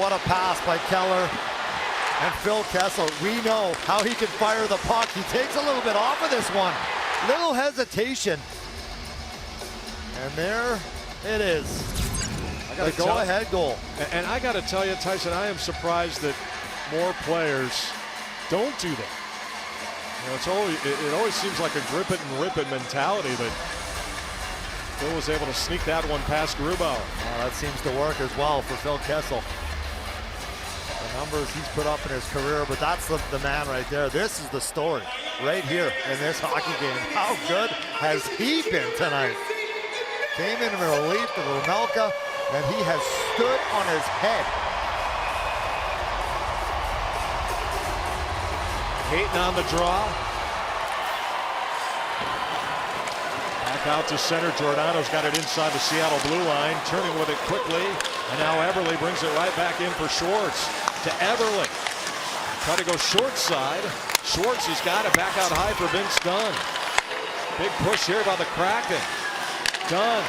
What a pass by Keller and Phil Kessel. We know how he can fire the puck. He takes a little bit off of this one. Little hesitation. And there it is. The go-ahead goal. And I got to tell you, Tyson, I am surprised that more players don't do that. You know, it always seems like a grip it and rip it mentality, but Phil was able to sneak that one past Grubauer. Oh, that seems to work as well for Phil Kessel. The numbers he's put up in his career, but that's the man right there. This is the story right here in this hockey game. How good has he been tonight? Came in relief of Rumelka, and he has stood on his head. Hayton on the draw. Back out to center. Giordano's got it inside the Seattle blue line. Turning with it quickly. And now Everly brings it right back in for Schwartz. To Everly. Try to go short side. Schwartz has got it back out high for Vince Dunn. Big push here by the Kraken. Dunn.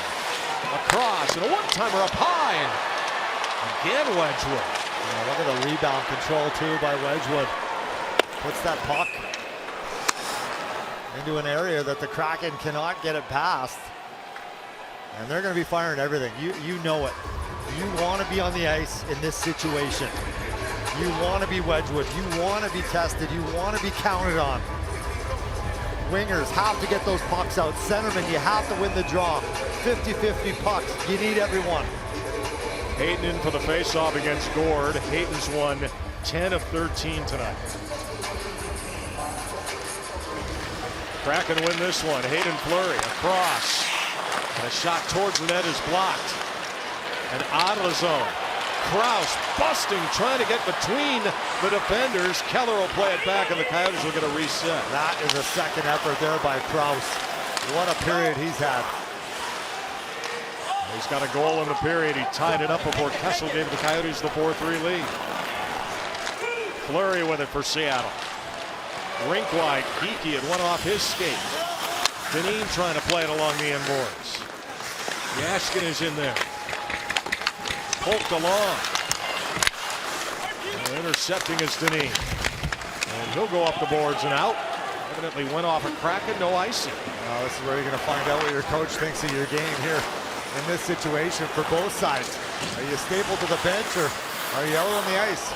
Across. And a one-timer up high. And again Wedgwood. Yeah, look at the rebound control too by Wedgwood. Puts that puck into an area that the Kraken cannot get it past. And they're going to be firing everything. You know it. You want to be on the ice in this situation. You want to be Wedgwood. You want to be tested. You want to be counted on. Wingers have to get those pucks out. Centermen, you have to win the draw. 50-50 pucks. You need everyone. Hayden in for the faceoff against Gord. Hayden's won 10 of 13 tonight. Kraken win this one. Hayden Fleury across. And a shot towards the net is blocked. And out of the zone. Kraus busting, trying to get between the defenders. Keller will play it back, and the Coyotes will get a reset. That is a second effort there by Kraus. What a period he's had. He's got a goal in the period. He tied it up before Kessel gave the Coyotes the 4-3 lead. Fleury with it for Seattle. Rink wide, Geeky had one off his skate. Dineen trying to play it along the end boards. Yashkin is in there. Poked along. And intercepting is Dineen. And he'll go up the boards and out. Evidently went off a Kraken, no icing. This is where you're going to find out what your coach thinks of your game here in this situation for both sides. Are you stapled to the bench, or are you out on the ice?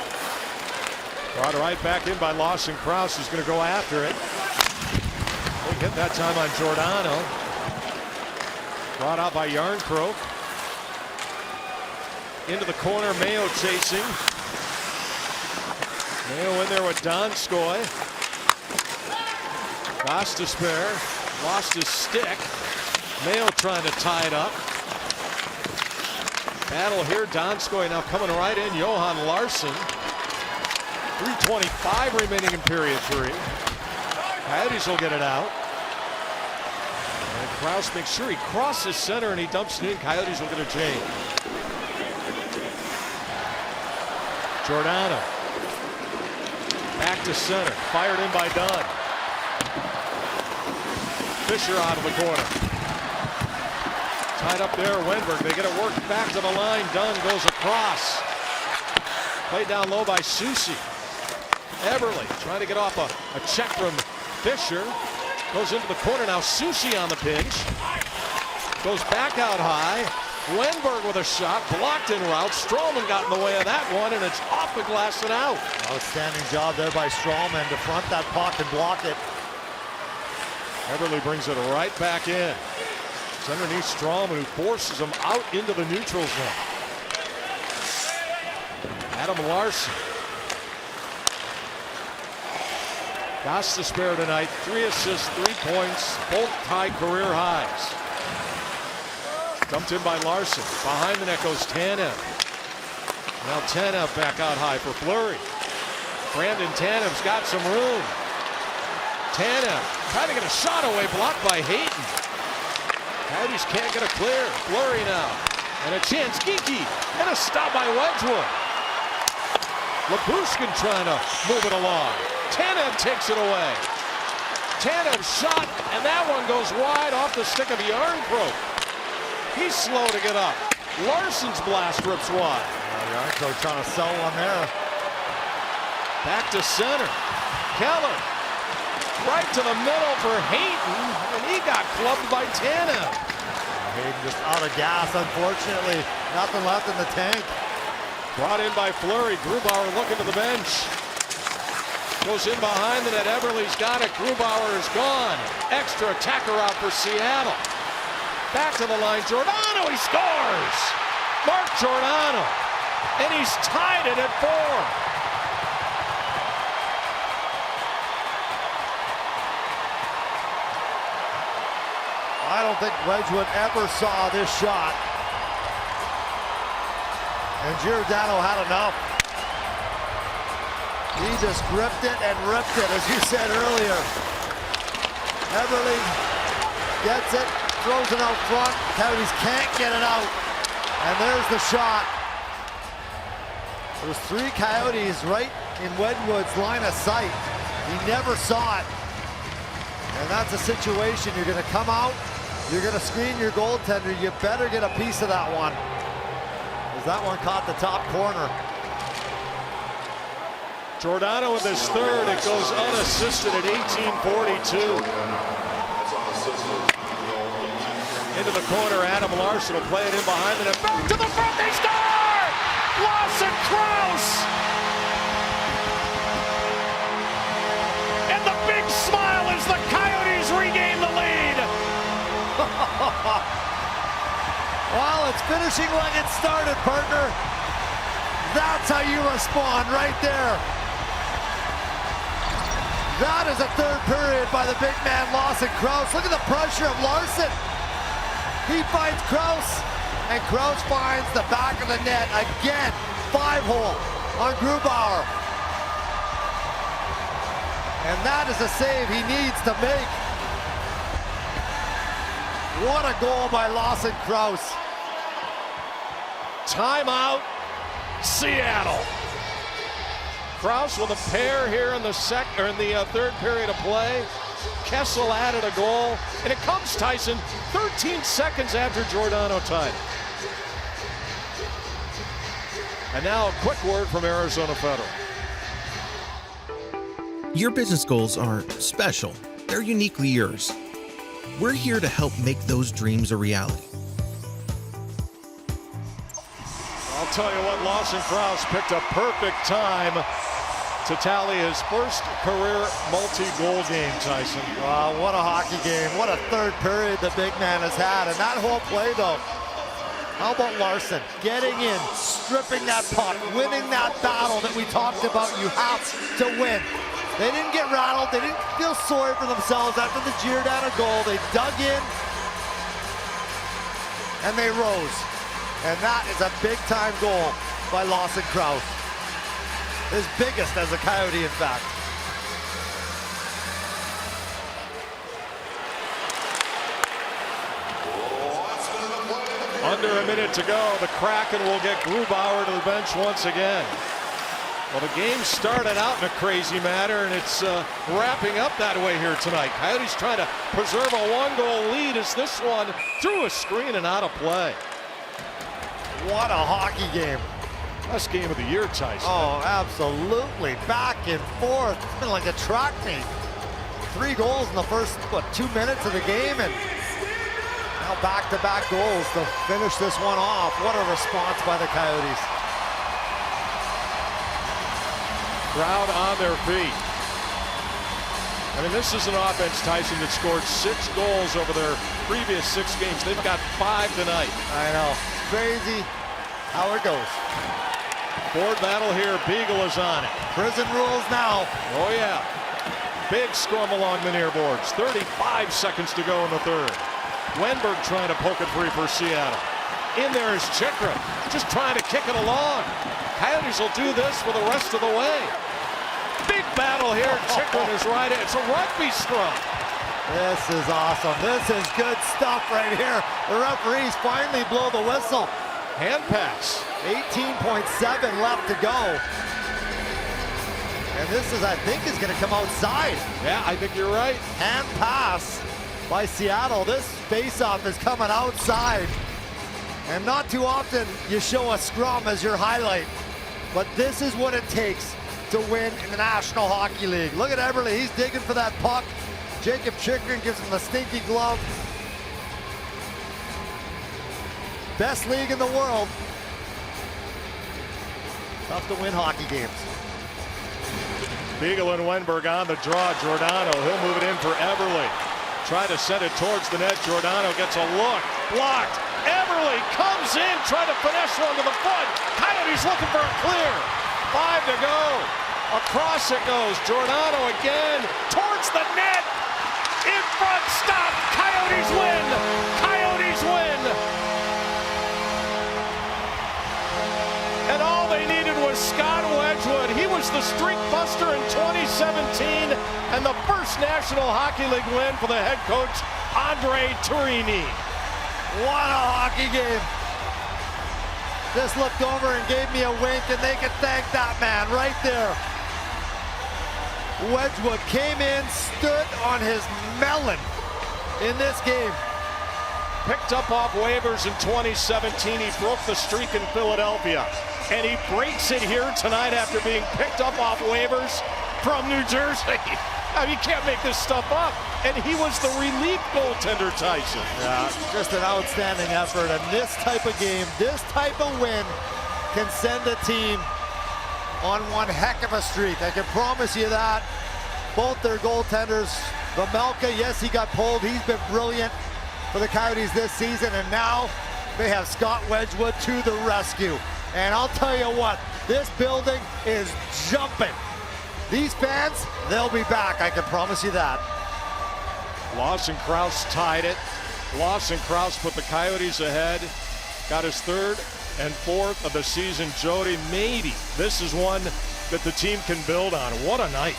Brought right back in by Lawson. Kraus is going to go after it. Big hit that time on Giordano. Brought out by Yarncroke. Into the corner, Mayo chasing. Mayo in there with Donskoy. Gostisbehere lost his stick. Mayo trying to tie it up. Battle here. Donskoy now coming right in. Johan Larsson. 3:25 remaining in period 3. Coyotes will get it out. And Kraus makes sure he crosses center and he dumps it in. Coyotes will get a change. Giordano. Back to center. Fired in by Dunn. Fisher out of the corner. Tied up there, Wenberg. They get it worked back to the line. Dunn goes across. Played down low by Soucy. Everly trying to get off a check from Fisher. Goes into the corner now. Soucy on the pinch. Goes back out high. Wenberg with a shot. Blocked en route. Stroman got in the way of that one, and it's off the glass and out. Outstanding job there by Stroman to front that puck and block it. Everly brings it right back in. It's underneath Stroman, who forces him out into the neutral zone. Adam Larsson. Gostisbehere tonight, 3 assists, 3 points, both tie career highs. Dumped in by Larsson. Behind the net goes Tanev. Now Tanev back out high for Fleury. Brandon Tanev's got some room. Tanev trying to get a shot away, blocked by Hayden. Coyotes can't get a clear. Fleury now. And a chance, Geeky. And a stop by Wedgwood. Labushkin trying to move it along. Tanev takes it away. Tanev shot, and that one goes wide off the stick of Yarncroke. He's slow to get up. Larsson's blast rips wide. Yarncroke trying to sell one there. Back to center. Keller. Right to the middle for Hayden, and he got clubbed by Tanev. Hayden just out of gas, unfortunately. Nothing left in the tank. Brought in by Fleury. Grubauer looking to the bench. Goes in behind the net. Everly's got it. Grubauer is gone. Extra attacker out for Seattle. Back to the line. Giordano, he scores! Mark Giordano. And he's tied it at 4. I don't think Wedgwood ever saw this shot. And Giordano had enough. He just gripped it and ripped it, as you said earlier. Everly gets it, throws it out front. Coyotes can't get it out. And there's the shot. There's 3 Coyotes right in Wedgwood's line of sight. He never saw it. And that's a situation. You're going to come out, you're going to screen your goaltender. You better get a piece of that one. Because that one caught the top corner. Giordano with his 3rd. It goes unassisted at 18:42. Into the corner, Adam Larsson will play it in behind the net. Back to the front, they score! Lawson Kraus! And the big smile as the Coyotes regain the lead. Well, it's finishing like it started, partner. That's how you respond right there. That is a third period by the big man, Lawson Krause. Look at the pressure of Larson. He finds Krause, and Krause finds the back of the net again. 5-hole on Grubauer. And that is a save he needs to make. What a goal by Lawson Krause. Timeout, Seattle. Krause with a pair here in the third period of play. Kessel added a goal, and it comes, Tyson, 13 seconds after Giordano tied it. And now a quick word from Arizona Federal. Your business goals are special. They're uniquely yours. We're here to help make those dreams a reality. I'll tell you what, Lawson Krause picked a perfect time to tally his first career multi-goal game, Tyson. What a hockey game. What a third period the big man has had. And that whole play, though, how about Larson getting in, stripping that puck, winning that battle that we talked about you have to win. They didn't get rattled. They didn't feel sorry for themselves after the Giordano goal. They dug in, and they rose. And that is a big-time goal by Lawson Krause. His biggest as a Coyote, in fact. Under a minute to go, the Kraken will get Grubauer to the bench once again. Well, the game started out in a crazy manner, and it's wrapping up that way here tonight. Coyotes trying to preserve a one-goal lead as this one through a screen and out of play. What a hockey game. Best game of the year, Tyson. Oh, absolutely. Back and forth. It's been like a track meet. 3 goals in the first, 2 minutes of the game, and now back-to-back goals to finish this one off. What a response by the Coyotes. Crowd on their feet. I mean, this is an offense, Tyson, that scored 6 goals over their previous 6 games. They've got 5 tonight. I know. Crazy how it goes. Board battle here. Beagle is on it. Prison rules now. Oh, yeah. Big scrum along the near boards. 35 seconds to go in the third. Wenberg trying to poke it free for Seattle. In there is Chikrin, just trying to kick it along. Coyotes will do this for the rest of the way. Big battle here. Chikrin is right. It's a rugby scrum. This is awesome. This is good stuff right here. The referees finally blow the whistle. Hand pass. 18.7 left to go. And this is, I think, is going to come outside. Yeah, I think you're right. Hand pass by Seattle. This face-off is coming outside. And not too often you show a scrum as your highlight. But this is what it takes to win in the National Hockey League. Look at Eberle. He's digging for that puck. Jacob Chikrin gives him the stinky glove. Best league in the world. Tough to win hockey games. Beagle and Wenberg on the draw. Giordano, he'll move it in for Eberle. Try to send it towards the net. Giordano gets a look. Blocked. Eberle comes in, trying to finesse one to the foot. Coyotes looking for a clear. 5 to go. Across it goes. Giordano again towards the net. In front, stop. Coyotes win. Coyotes win. And all they needed was Scott Wedgwood. He was the streak buster in 2017 and the first National Hockey League win for the head coach, Andre Turini. What a hockey game. Just looked over and gave me a wink, and they can thank that man right there. Wedgwood came in, stood on his melon in this game. Picked up off waivers in 2017. He broke the streak in Philadelphia. And he breaks it here tonight after being picked up off waivers from New Jersey. I mean, you can't make this stuff up. And he was the relief goaltender, Tyson. Yeah, just an outstanding effort. And this type of game, this type of win can send a team on one heck of a streak. I can promise you that. Both their goaltenders, Vejmelka, yes, he got pulled. He's been brilliant for the Coyotes this season. And now they have Scott Wedgwood to the rescue. And I'll tell you what, this building is jumping. These fans, they'll be back, I can promise you that. Lawson Krause tied it. Lawson Krause put the Coyotes ahead. Got his third and fourth of the season. Jody, maybe this is one that the team can build on. What a night.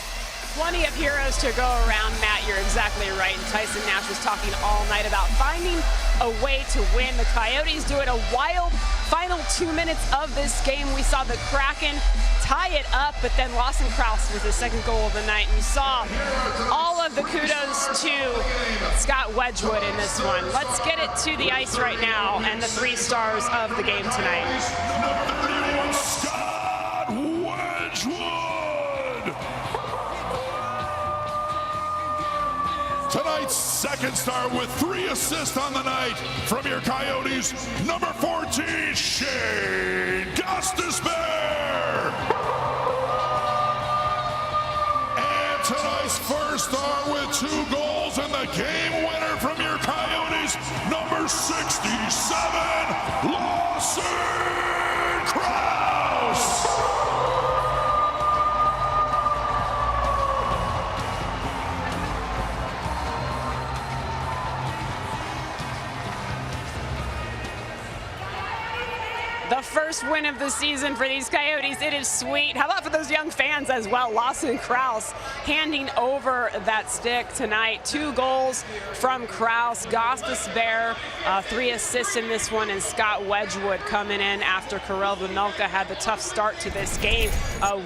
Plenty of heroes to go around, Matt. You're exactly right. And Tyson Nash was talking all night about finding a way to win. The Coyotes do it. A wild final 2 minutes of this game. We saw the Kraken tie it up, but then Lawson Krause with his second goal of the night. And you saw all of the kudos to Scott Wedgwood in this one. Let's get it to the ice right now and the 3 stars of the game tonight. Scott Wedgwood. Tonight's second star with 3 assists on the night from your Coyotes, number 14, Shane Gostisbehere. And tonight's first star with 2 goals and the game winner from your Coyotes, number 67, Lawson Krause. The first win of the season for these Coyotes. It is sweet. How about for those young fans as well? Lawson Krause handing over that stick tonight. 2 goals from Krause. Gostisbehere, 3 assists in this one, and Scott Wedgwood coming in after Karel Vejmelka had the tough start to this game.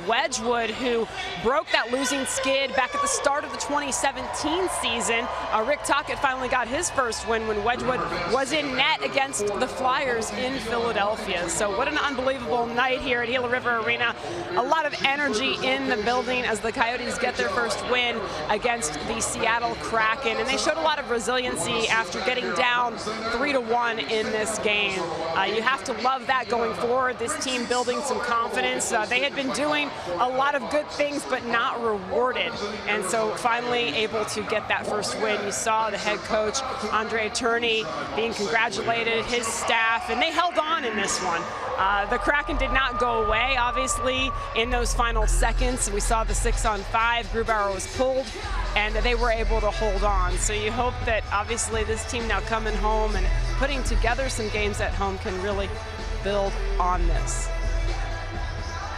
Wedgwood, who broke that losing skid back at the start of the 2017 season. Rick Tocchet finally got his first win when Wedgwood was in net against the Flyers in Philadelphia. So what an unbelievable night here at Gila River Arena. A lot of energy in the building as the Coyotes get their first win against the Seattle Kraken. And they showed a lot of resiliency after getting down 3-1 in this game. You have to love that going forward. This team building some confidence. They had been doing a lot of good things, but not rewarded. And so finally able to get that first win. You saw the head coach, Andre Tourney, being congratulated, his staff, and they held on in this one. The Kraken did not go away, obviously, in those final seconds. We saw the 6-on-5. Grubauer was pulled, and they were able to hold on. So you hope that, obviously, this team now coming home and putting together some games at home can really build on this.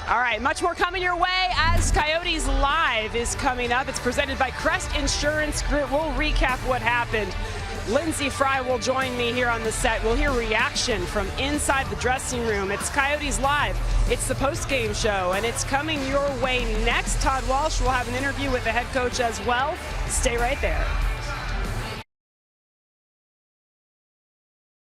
All right, much more coming your way as Coyotes Live is coming up. It's presented by Crest Insurance Group. We'll recap what happened. Lindsey Fry will join me here on the set. We'll hear reaction from inside the dressing room. It's Coyotes Live. It's the post-game show, and it's coming your way next. Todd Walsh will have an interview with the head coach as well. Stay right there.